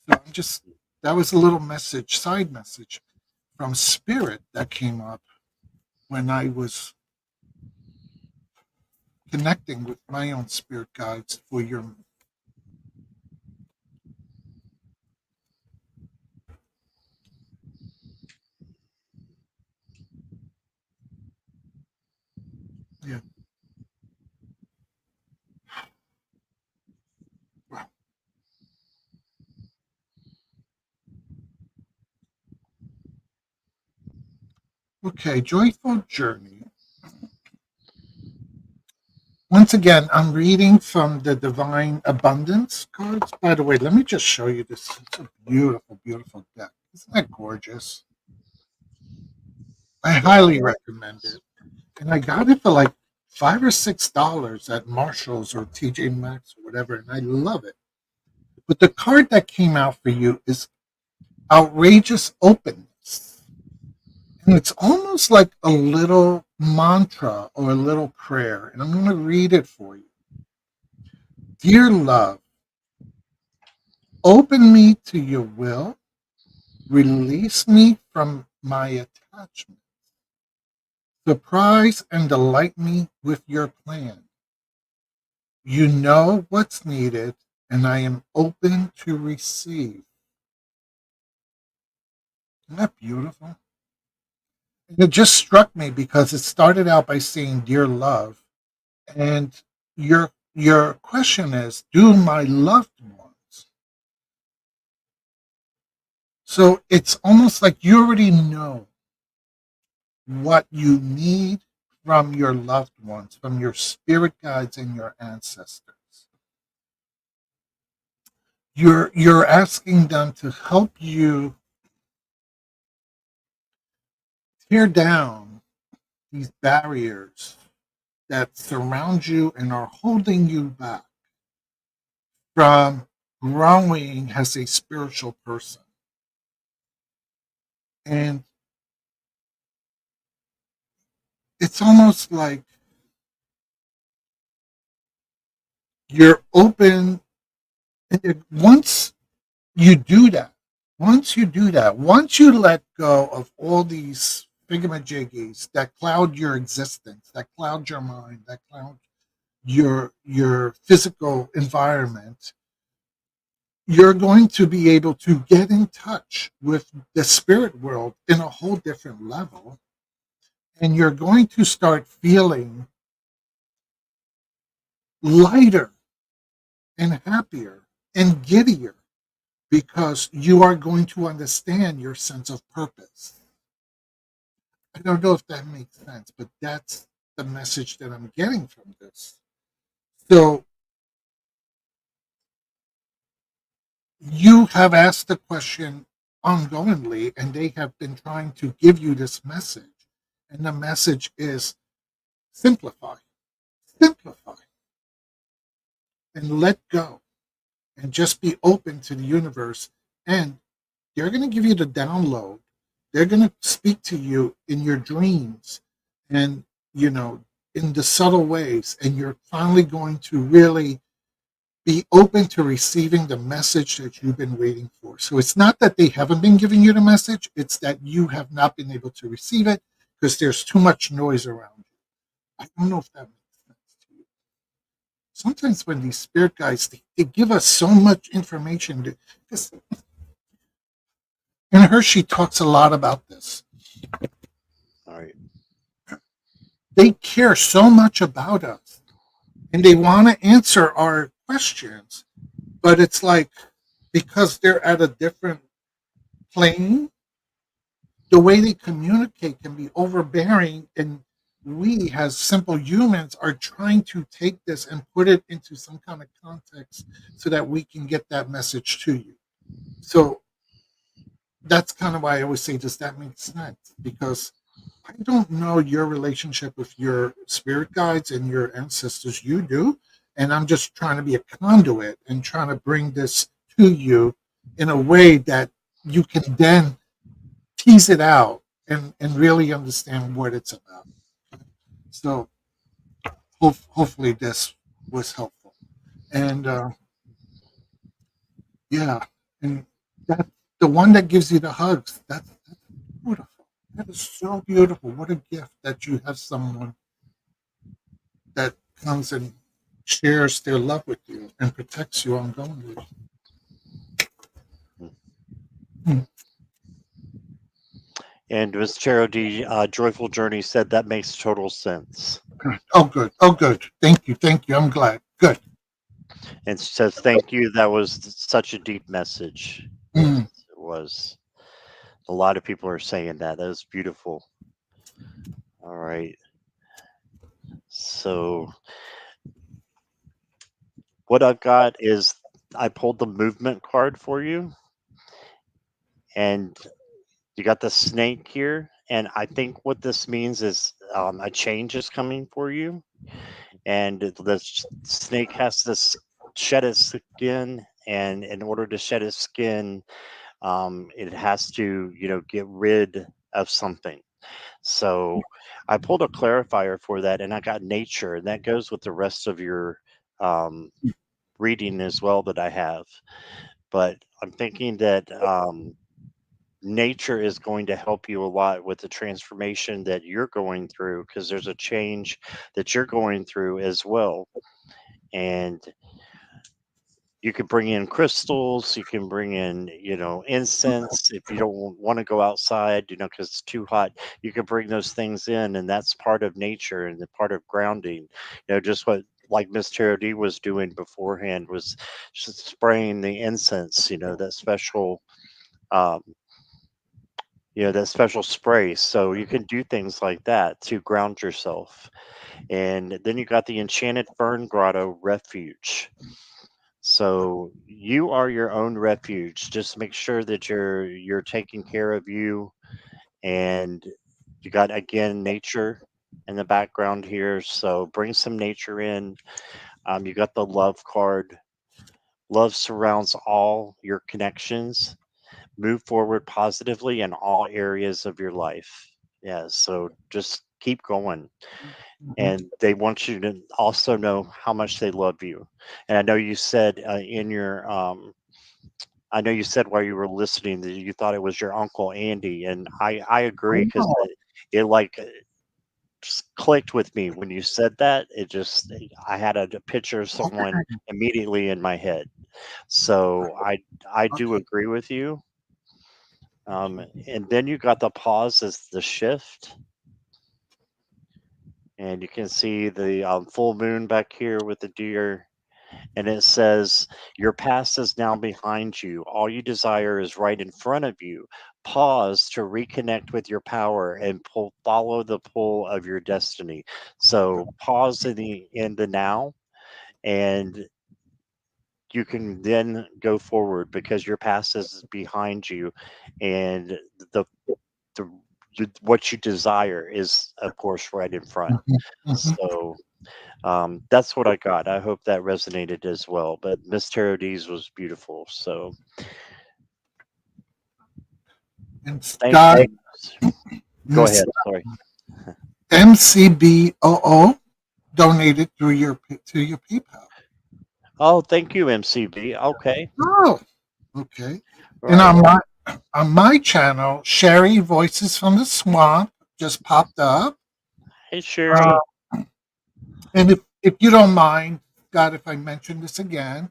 So I'm just, that was a little message, side message from spirit that came up when I was connecting with my own spirit guides for your. Yeah. Wow. Okay, joyful journey. Once again, I'm reading from the Divine Abundance cards. By the way, let me just show you this. It's a beautiful, beautiful deck. Isn't that gorgeous? I highly recommend it. And I got it for like $5 or $6 at Marshalls or TJ Maxx or whatever, and I love it. But the card that came out for you is outrageous openness. And it's almost like a little mantra or a little prayer. And I'm going to read it for you. Dear love, open me to your will, release me from my attachment, surprise and delight me with your plan. You know what's needed, and I am open to receive. Isn't that beautiful? And it just struck me because it started out by saying, Dear love. And your question is, do my loved ones? So it's almost like you already know what you need from your loved ones, from your spirit guides and your ancestors. You're asking them to help you tear down these barriers that surround you and are holding you back from growing as a spiritual person. And it's almost like you're open. Once you do that, once you let go of all these thingamajiggies that cloud your existence, that cloud your mind, that cloud your physical environment, you're going to be able to get in touch with the spirit world in a whole different level. And you're going to start feeling lighter and happier and giddier because you are going to understand your sense of purpose. I don't know if that makes sense, but that's the message that I'm getting from this. So you have asked the question ongoingly, and they have been trying to give you this message. And the message is simplify, simplify, and let go, and just be open to the universe. And they're going to give you the download. They're going to speak to you in your dreams and, in the subtle ways. And you're finally going to really be open to receiving the message that you've been waiting for. So it's not that they haven't been giving you the message, it's that you have not been able to receive it because there's too much noise around you. I don't know if that makes sense to you. Sometimes when these spirit guides, they give us so much information. And Hershey talks a lot about this.
All right.
they care so much about us and they want to answer our questions, but it's like because they're at a different plane, the way they communicate can be overbearing, and we as simple humans are trying to take this and put it into some kind of context so that we can get that message to you. So that's kind of why I always say, does that make sense? Because I don't know your relationship with your spirit guides and your ancestors. You do. And I'm just trying to be a conduit and trying to bring this to you in a way that you can then tease it out and really understand what it's about. So hopefully this was helpful. And yeah, and that the one that gives you the hugs, that's beautiful. That is so beautiful. What a gift that you have someone that comes and shares their love with you and protects you ongoingly. Hmm.
And Ms. Charity, Joyful Journey said that makes total sense.
Oh, good. Oh, good. Thank you. Thank you. I'm glad. Good.
And says, thank you. That was such a deep message.
Mm.
It was. A lot of people are saying that. That was beautiful. All right. So what I've got is I pulled the movement card for you, and you got the snake here. And I think what this means is a change is coming for you, and the snake has to shed its skin, and in order to shed its skin, it has to, get rid of something. So I pulled a clarifier for that, and I got nature, and that goes with the rest of your um, reading as well that I have. But I'm thinking that nature is going to help you a lot with the transformation that you're going through, because there's a change that you're going through as well. And you can bring in crystals, you can bring in, incense. If you don't want to go outside, because it's too hot, you can bring those things in, and that's part of nature and the part of grounding. Just what like Miss Charity was doing beforehand was just spraying the incense, um, that special spray. So you can do things like that to ground yourself. And then you got the Enchanted Fern Grotto Refuge. So you are your own refuge. Just make sure that you're taking care of you, and you got again nature in the background here. So bring some nature in. You got the love card. Love surrounds all your connections. Move forward positively in all areas of your life. Yeah. So just keep going,
Mhm.
and they want you to also know how much they love you. And I know you said in your I know you said while you were listening that you thought it was your uncle Andy, and I agree, because
Oh,
it like just clicked with me when you said that. It just I had a picture of someone
okay.
immediately in my head. So I do
Okay.
agree with you. And then you got the pause as the shift, and you can see the full moon back here with the deer. And it says, your past is now behind you. All you desire is right in front of you. Pause to reconnect with your power and follow the pull of your destiny. So pause in the now, and you can then go forward because your past is behind you, and the the what you desire is, of course, right in front.
Mhm. Mhm.
So that's what I got. I hope that resonated as well. But Miss Tarot was beautiful. So
And
thank
Scott,
you. Go
Miss
ahead. Sorry.
MCBOO donated through to your PayPal.
Oh, thank you, MCB. Okay.
Oh, okay. And
Right.
on my channel, Sherry Voices from the Swamp just popped up.
Hey,
Uh,
Sherry.
and if you don't mind, God, if I mention this again,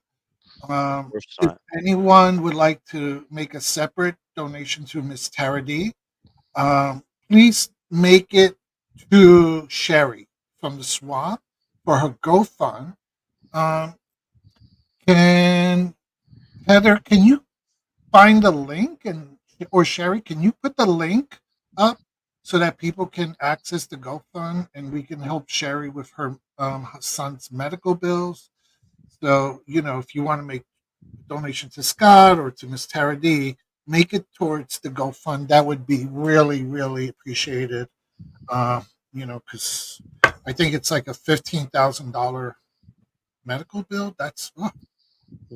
Of course
if
not.
anyone would like to make a separate donation to Miss Tara D, please make it to Sherry from the swap for her GoFund. Um, can Heather, can you find the link, and or Sherry, can you put the link up so that people can access the GoFund and we can help Sherry with her son's medical bills? So, if you want to make a donation to Scott or to Miss Tara D, make it towards the GoFund. That would be really, really appreciated. Uh, because I think it's like a $15,000 medical bill. That's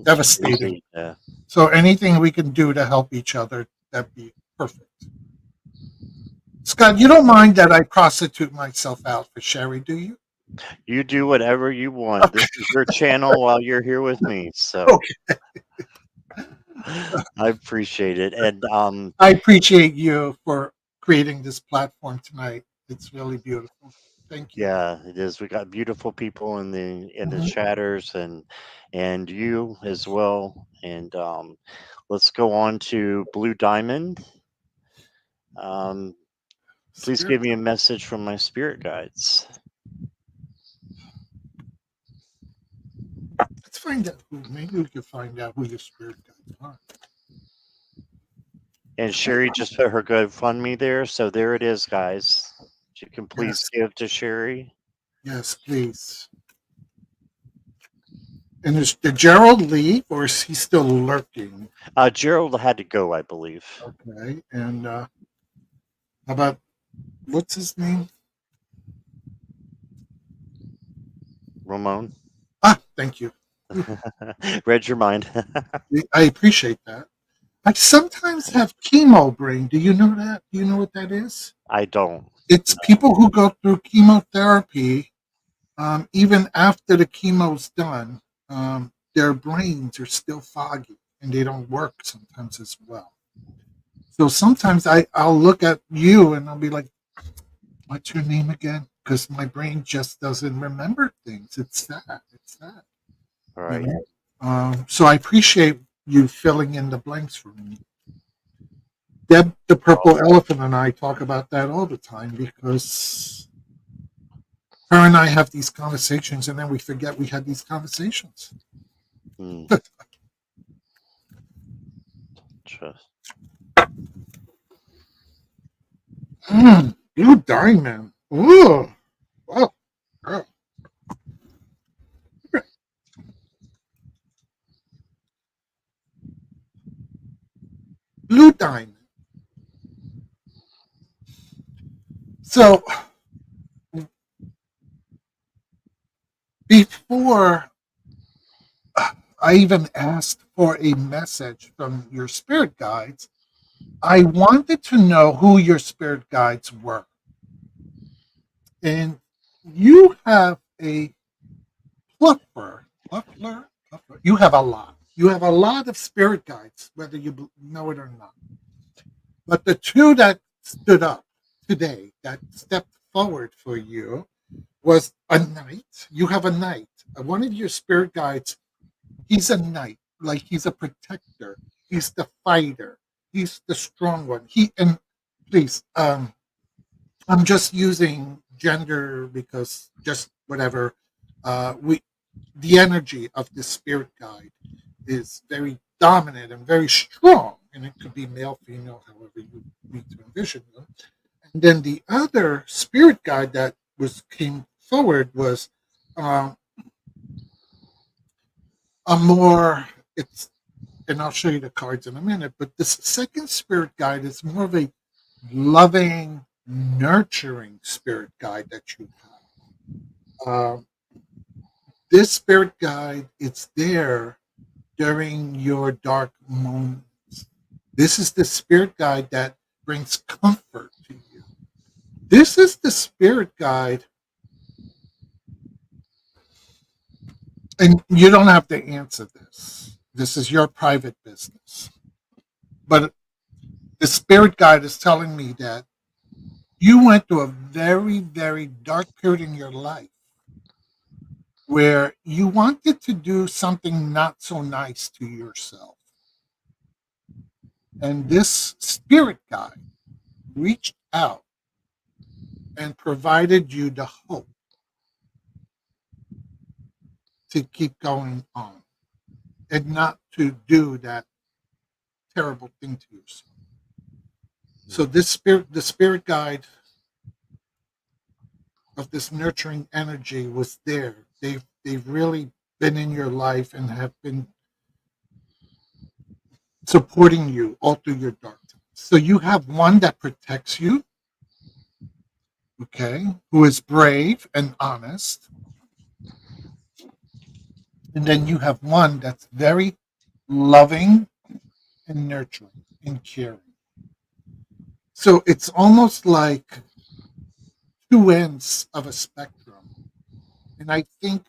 devastating.
Crazy, yeah.
So anything we can do to help each other, that'd be perfect. Scott, you don't mind that I prostitute myself out for Sherry, do you?
You do whatever you want. This is your channel while you're here with me. So
Okay.
I appreciate it. And
I appreciate you for creating this platform tonight. It's really beautiful. Thank you.
yeah, it is. We got beautiful people in the
Mhm.
chatters and you as well. And let's go on to Blue Diamond. Please
Spirit.
give me a message from my spirit guides.
Let's find out who. Maybe we can find out who your spirit guides are.
And Sherry just put her GoFundMe there. So there it is, guys. You can please
Yes.
give to Sherry.
Yes, please. And did Gerald leave, or is he still lurking?
Gerald had to go, I believe.
Okay. And how about what's his name?
Ramon.
Thank you.
Read your mind.
I appreciate that. I sometimes have chemo brain. Do you know that? Do you know what that is?
I don't.
It's people who go through chemotherapy, even after the chemo's done, their brains are still foggy and they don't work sometimes as well. So sometimes I'll look at you and I'll be like, what's your name again? Because my brain just doesn't remember things. It's that. It's that.
All right.
So I appreciate you filling in the blanks for me. Deb, the purple elephant, and I talk about that all the time because her and I have these conversations, and then we forget we had these conversations. Blue diamond. Ooh, wow, girl. Blue diamond. So before I even asked for a message from your spirit guides, I wanted to know who your spirit guides were. And you have a fluffer. You have a lot. You have a lot of spirit guides, whether you know it or not. But the two that stood up today, that stepped forward for you, was a knight. You have a knight. One of your spirit guides, he's a knight. Like he's a protector. He's the fighter. He's the strong one. And please, I'm just using gender because just whatever. The energy of the spirit guide is very dominant and very strong, and it could be male, female, however you need to envision them. And then the other spirit guide that came forward was a more and I'll show you the cards in a minute, but this second spirit guide is more of a loving, nurturing spirit guide that you have. This spirit guide, it's there during your dark moments. This is the spirit guide that brings comfort to you. This is the spirit guide, and you don't have to answer this. This is your private business. But the spirit guide is telling me that you went through a very, very dark period in your life where you wanted to do something not so nice to yourself. And this spirit guide reached out and provided you the hope to keep going on and not to do that terrible thing to yourself. So the spirit guide of this nurturing energy was there. They've really been in your life and have been supporting you all through your dark times. So you have one that protects you, okay, who is brave and honest. And then you have one that's very loving and nurturing and caring. So it's almost like two ends of a spectrum. And I think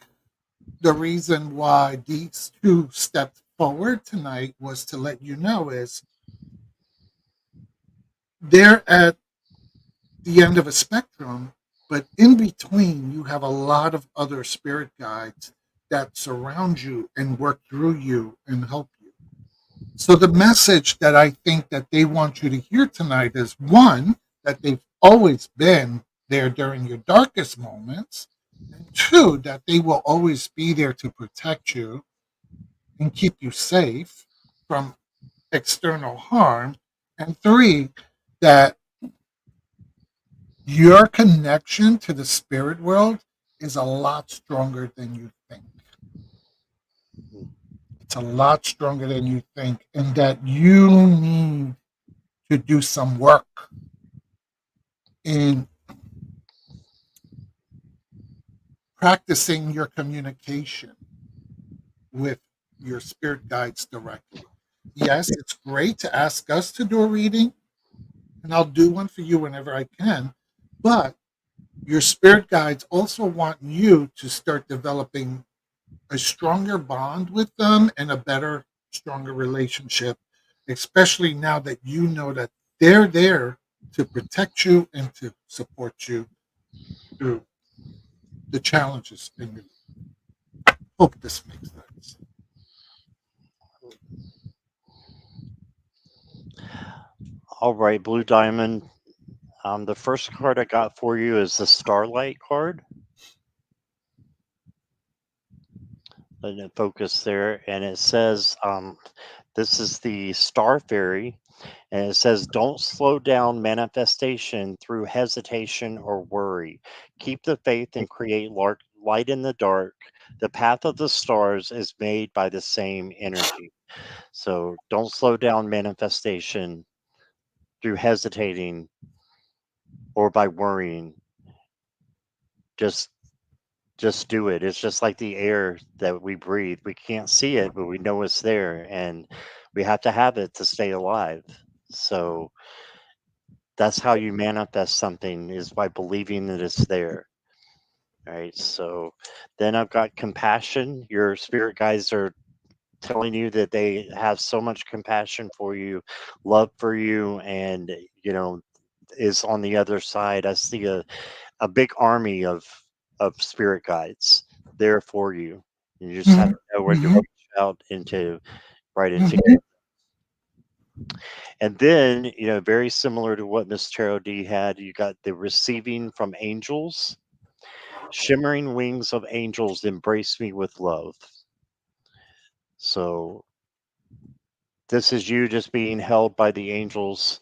the reason why these two stepped forward tonight was to let you know is they're at the end of a spectrum, but in between you have a lot of other spirit guides that surround you and work through you and help you. So the message that I think that they want you to hear tonight is one, that they've always been there during your darkest moments, and two, that they will always be there to protect you and keep you safe from external harm, and three, that your connection to the spirit world is a lot stronger than you think. It's a lot stronger than you think, and that you need to do some work in practicing your communication with your spirit guides directly. Yes, it's great to ask us to do a reading, and I'll do one for you whenever I can, but your spirit guides also want you to start developing a stronger bond with them and a better, stronger relationship, especially now that you know that they're there to protect you and to support you through the challenges in your life. Hope this makes sense.
All right, Blue Diamond. The first card I got for you is the Starlight card. Letting it focus there, and it says, "This is the Star Fairy," and it says, "Don't slow down manifestation through hesitation or worry. Keep the faith and create light in the dark. The path of the stars is made by the same energy." So don't slow down manifestation through hesitating or by worrying. Just just do it. It's just like the air that we breathe. We can't see it, but we know it's there, and we have to have it to stay alive. So that's how you manifest something, is by believing that it's there. Right. So then I've got compassion. Your spirit guides are telling you that they have so much compassion for you, love for you, and is on the other side. I see a big army of spirit guides there for you. You just have
Mhm,
to know when to
mhm,
reach out into right into.
mhm,
And then, very similar to what Miss Tarot D had, you got the receiving from angels. Shimmering wings of angels embrace me with love. So this is you just being held by the angels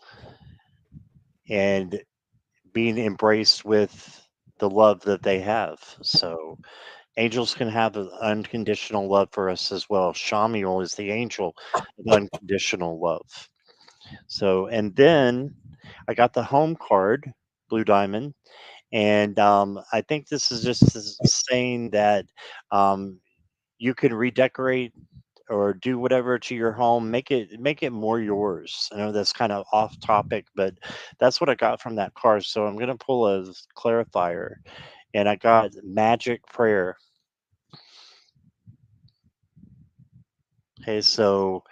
and being embraced with the love that they have. So angels can have an unconditional love for us as well. Shamiel is the angel of unconditional love. So, and then I got the home card, Blue Diamond, and I think this is just saying that um, you can redecorate or do whatever to your home, make it more yours. I know that's kind of off topic, but that's what I got from that card. So I'm gonna pull a clarifier, and I got magic prayer. Okay, so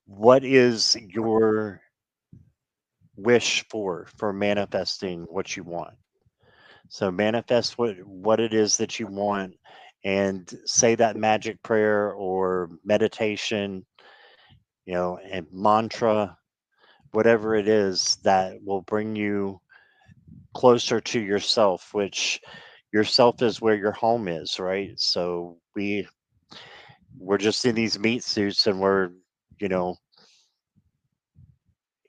what is your wish for manifesting what you want? So manifest what it is that you want, and say that magic prayer or meditation, and mantra, whatever it is that will bring you closer to yourself, which yourself is where your home is, right? So we're just in these meat suits and we're, you know,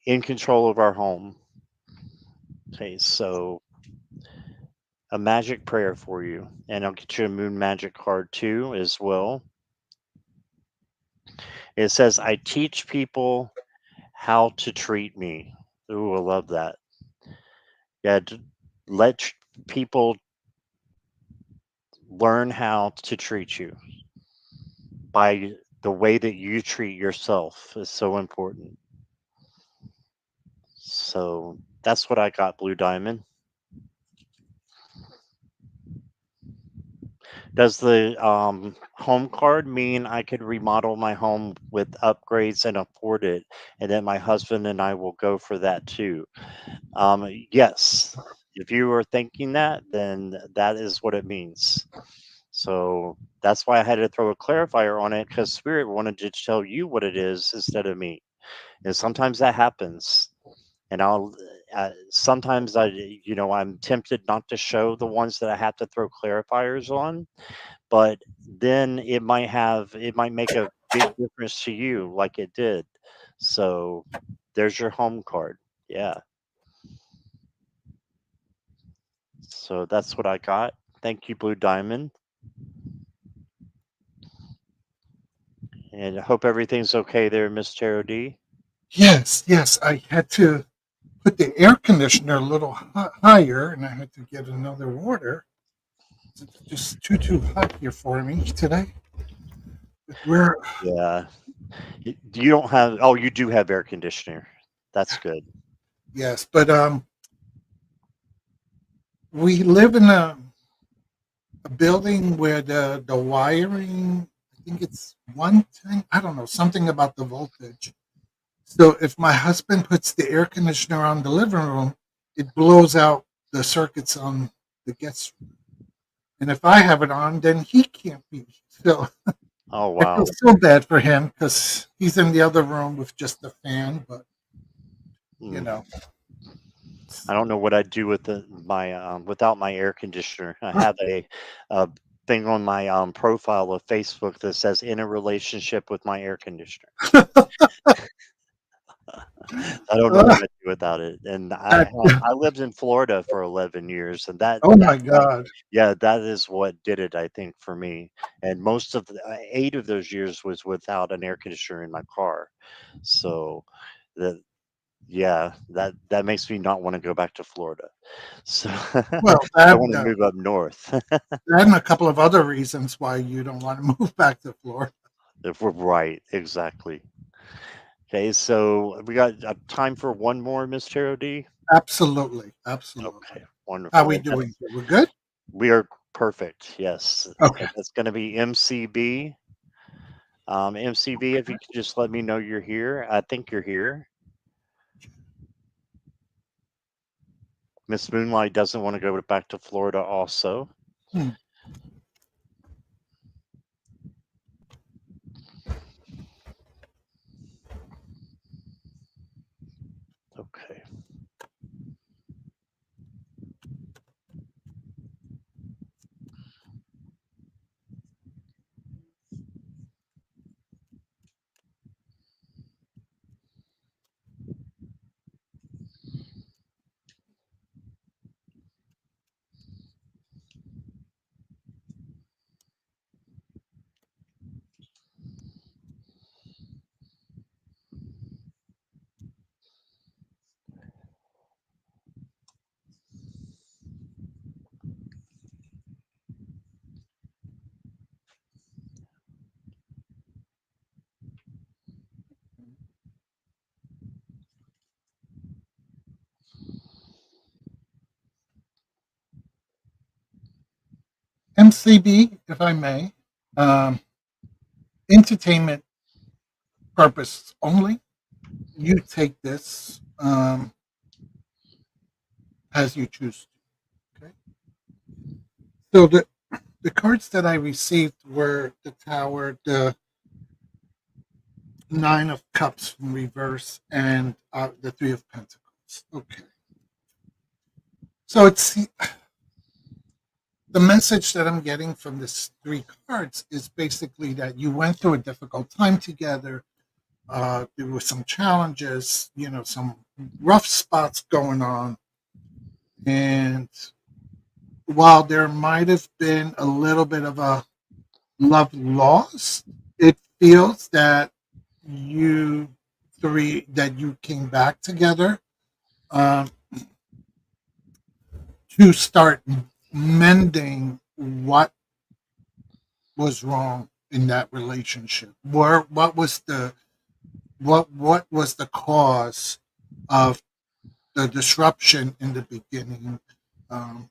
in control of our home. Okay, so a magic prayer for you, and I'll get you a moon magic card too as well. It says, I teach people how to treat me. Ooh, I love that. Yeah, let people learn how to treat you by the way that you treat yourself is so important. So that's what I got, Blue Diamond. Does the home card mean I could remodel my home with upgrades and afford it, and then my husband and I will go for that too? Yes. If you are thinking that, then that is what it means. So that's why I had to throw a clarifier on it because Spirit wanted to tell you what it is instead of me. And sometimes that happens. And sometimes I'm tempted not to show the ones that I have to throw clarifiers on, but then it might make a big difference to you like it did. So there's your home card. Yeah. So that's what I got. Thank you, Blue Diamond. And I hope everything's okay there, Miss Tarot D.
Yes, yes. I had to put the air conditioner a little higher, and I had to get another water. It's just too hot here for me today. We're
Yeah. You don't have, oh, you do have air conditioner. That's good.
yes, but we live in a building where the wiring, I think it's 110. I don't know, something about the voltage. So if my husband puts the air conditioner on the living room, it blows out the circuits on the guest room. And if I have it on, then he can't be. So
Oh,
I feel
wow.
so bad for him because he's in the other room with just the fan. But you
Mm.
know,
I don't know what I'd do with my without my air conditioner. I have a thing on my profile of Facebook that says in a relationship with my air conditioner. I don't know
uh,
what I'd do without it. And
that,
I lived in Florida for 11 years, and that
oh my
that might
God.
yeah, that is what did it, I think, for me. And most of the 8 of those years was without an air conditioner in my car. So the yeah, that makes me not want to go back to Florida. So
Well,
I
that,
want to move up north.
and a couple of other reasons why you don't want to move back to Florida.
If we're right, exactly. Okay, so we got time for one more, Miss Tarot D.
Absolutely, absolutely.
Okay,
How are we
wonderful.
doing here? We're good.
We are perfect. Yes.
Okay.
So that's going to be MCB. MCB, if you could just let me know you're here. I think you're here. Miss Moonlight doesn't want to go back to Florida also.
Hmm.
Okay.
MCB, if I may, um, entertainment purpose only. You take this as you choose to. Okay. So the cards that I received were the Tower, the Nine of Cups in reverse, and the Three of Pentacles. Okay. So it's the message that I'm getting from this three cards is basically that you went through a difficult time together. There were some challenges, some rough spots going on, and while there might have been a little bit of a love lost, it feels that you you came back together um, to start mending what was wrong in that relationship. What was the cause of the disruption in the beginning? Um,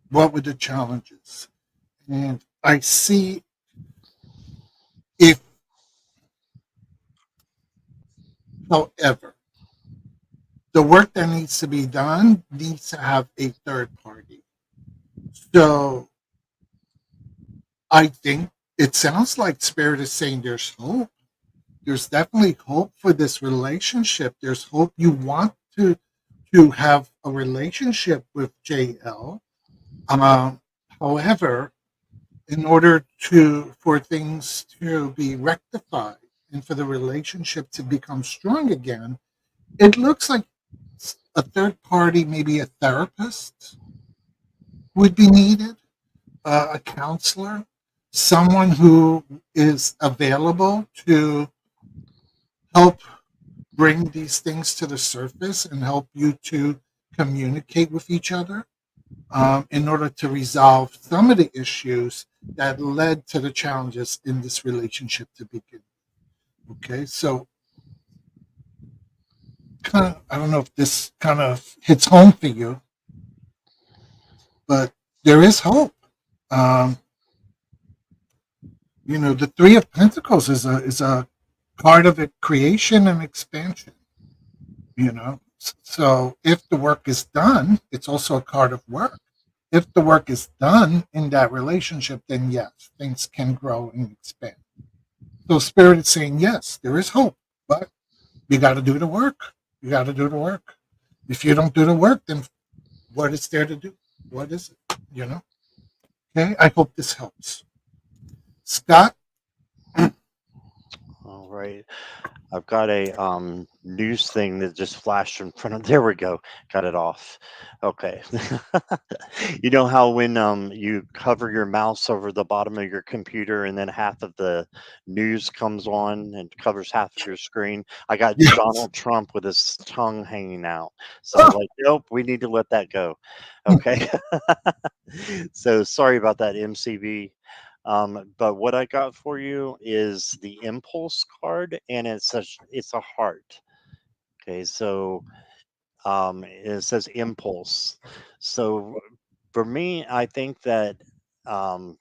what were the challenges? And I see if, however, the work that needs to be done needs to have a third party. So I think it sounds like Spirit is saying there's hope. There's definitely hope for this relationship. There's hope you want to have a relationship with JL. Um, However, in order for things to be rectified and for the relationship to become strong again, it looks like a third party, maybe a therapist, would be needed, a counselor, someone who is available to help bring these things to the surface and help you to communicate with each other in order to resolve some of the issues that led to the challenges in this relationship to begin. Okay, so kind of, I don't know if this kind of hits home for you, but there is hope. Um, the Three of Pentacles is a part of it, creation and expansion. So if the work is done, it's also a card of work. If the work is done in that relationship, then yes, things can grow and expand. So Spirit is saying, yes, there is hope, but you got to do the work. You got to do the work. If you don't do the work, then what is there to do? What is it? Okay, I hope this helps. Scott?
All right. I've got a news thing that just flashed in front of. There we go. Got it off. Okay. You know how when you cover your mouse over the bottom of your computer and then half of the news comes on and covers half of your screen? I got
Yes.
Donald Trump with his tongue hanging out. So I was like, nope, we need to let that go. Okay. So sorry about that, MCV. But what I got for you is the impulse card, and it's a heart. Okay, so it says impulse. So for me, I think that um,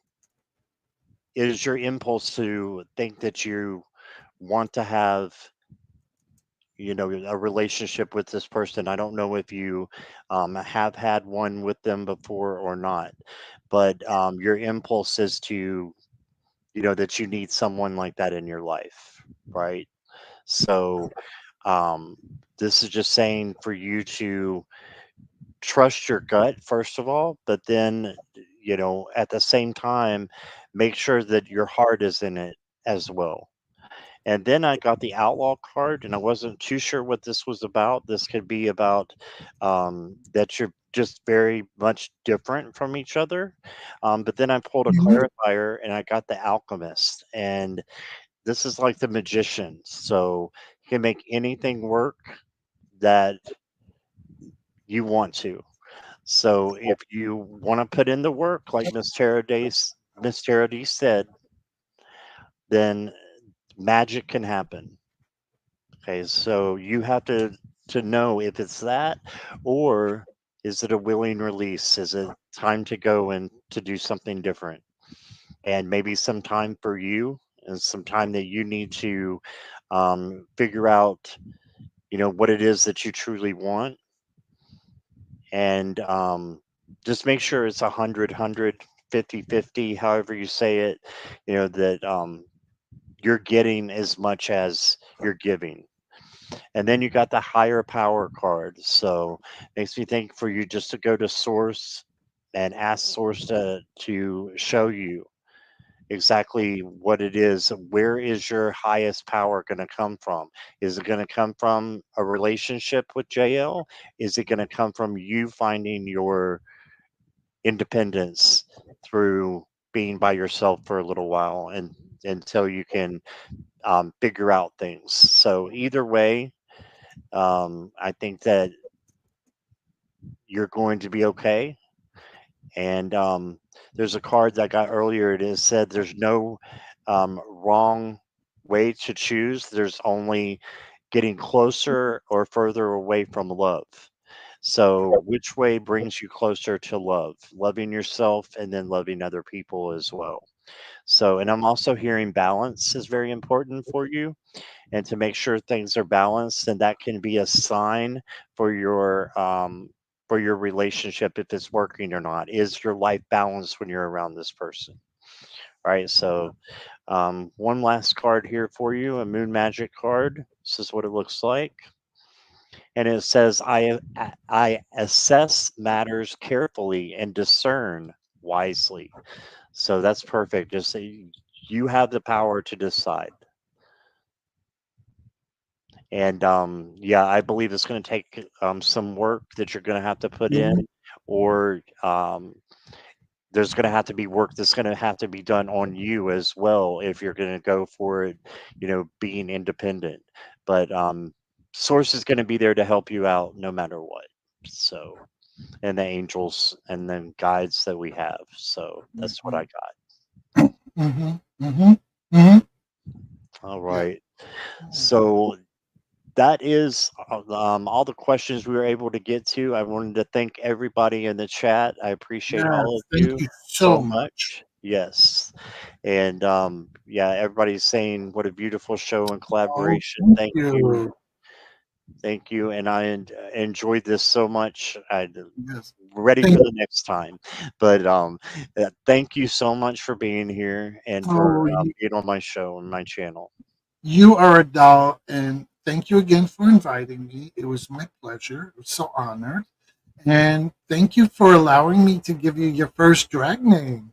it is your impulse to think that you want to have, a relationship with this person. I don't know if you have had one with them before or not, but your impulse is to, that you need someone like that in your life, right? So um, this is just saying for you to trust your gut, first of all, but then, at the same time, make sure that your heart is in it as well. And then I got the outlaw card, and I wasn't too sure what this was about. This could be about that you're just very much different from each other. But then I pulled a clarifier, and I got the alchemist. And this is like the magician. So you can make anything work that you want to. So if you want to put in the work, like Miss Terady said, then magic can happen. Okay, so you have to know if it's that, or is it a willing release? Is it time to go and to do something different? And maybe some time for you and some time that you need to figure out, what it is that you truly want, and just make sure it's 100, 50, however you say it, that you're getting as much as you're giving. And then you got the higher power card. So makes me think for you just to go to source and ask source to show you exactly what it is. Where is your highest power going to come from? Is it going to come from a relationship with JL? Is it going to come from you finding your independence through being by yourself for a little while and until you can figure out things? So either way, I think that you're going to be okay. And there's a card that I got earlier. It is said there's no wrong way to choose. There's only getting closer or further away from love. So, which way brings you closer to love? Loving yourself and then loving other people as well. So, and I'm also hearing balance is very important for you, and to make sure things are balanced, and that can be a sign for your relationship if it's working or not. Is your life balanced when you're around this person? Right. So, one last card here for you, a Moon Magic card. This is what it looks like, and it says, I assess matters carefully and discern wisely." So that's perfect. Just say you have the power to decide. And yeah, I believe it's going to take some work that you're going to have to put
Mhm.
in, or there's going to have to be work that's going to have to be done on you as well if you're going to go for it, being independent. But Source is going to be there to help you out no matter what. So, and the angels and then guides that we have. So that's what I got.
Mhm. Mhm. Mhm.
All
Yeah.
right. So that is all the questions we were able to get to. I wanted to thank everybody in the chat. I appreciate all
Yes.
of
Thank
you
you
so
so much.
much. Yes. And yeah, everybody's saying what a beautiful show and
Oh,
collaboration.
thank
Thank you.
you.
Thank you. And I enjoyed this so much. I'm
Yes.
ready
Thank
for the next time. But thank you so much for being here and for
oh, you,
being on my show and my channel.
you are a doll, and thank you again for inviting me. It was my pleasure. I was so honored. And thank you for allowing me to give you your first drag name,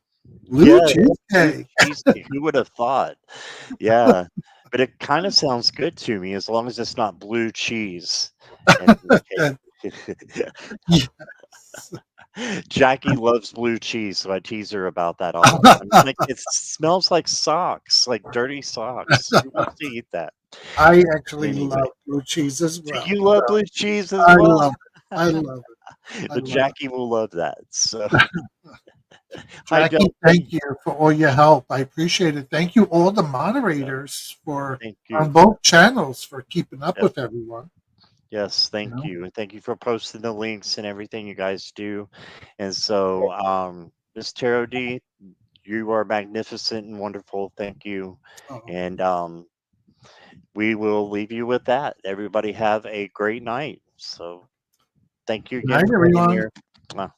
Blue
Yes, blue
Cheesecake.
cheesecake, who would have thought? Yeah, but it kinda sounds good to me as long as it's not blue cheese and cake.
Yes.
Jackie loves blue cheese, so I tease her about that all the time. I'm like, "It smells like socks, like dirty socks. Who wants to eat that?"
I actually
Anyway,
love blue cheese as
do
well.
you love
So
blue cheese as
I
well?
love it. I love it. I
But
love it.
Jackie will love that, so hi,
Jackie, thank
Delphine.
you for all your help. I appreciate it. Thank you, all the moderators, for
Thank
on
you.
both channels for keeping up
Yep.
with everyone.
Yes,
You
thank
know,
you. And thank you for posting the links and everything you guys do. And so, Miss Tarot D, you are magnificent and wonderful. Thank you.
so,
And we will leave you with that. Everybody have a great night. So, thank you
good
again
night,
for being
everyone.
here. Mwah.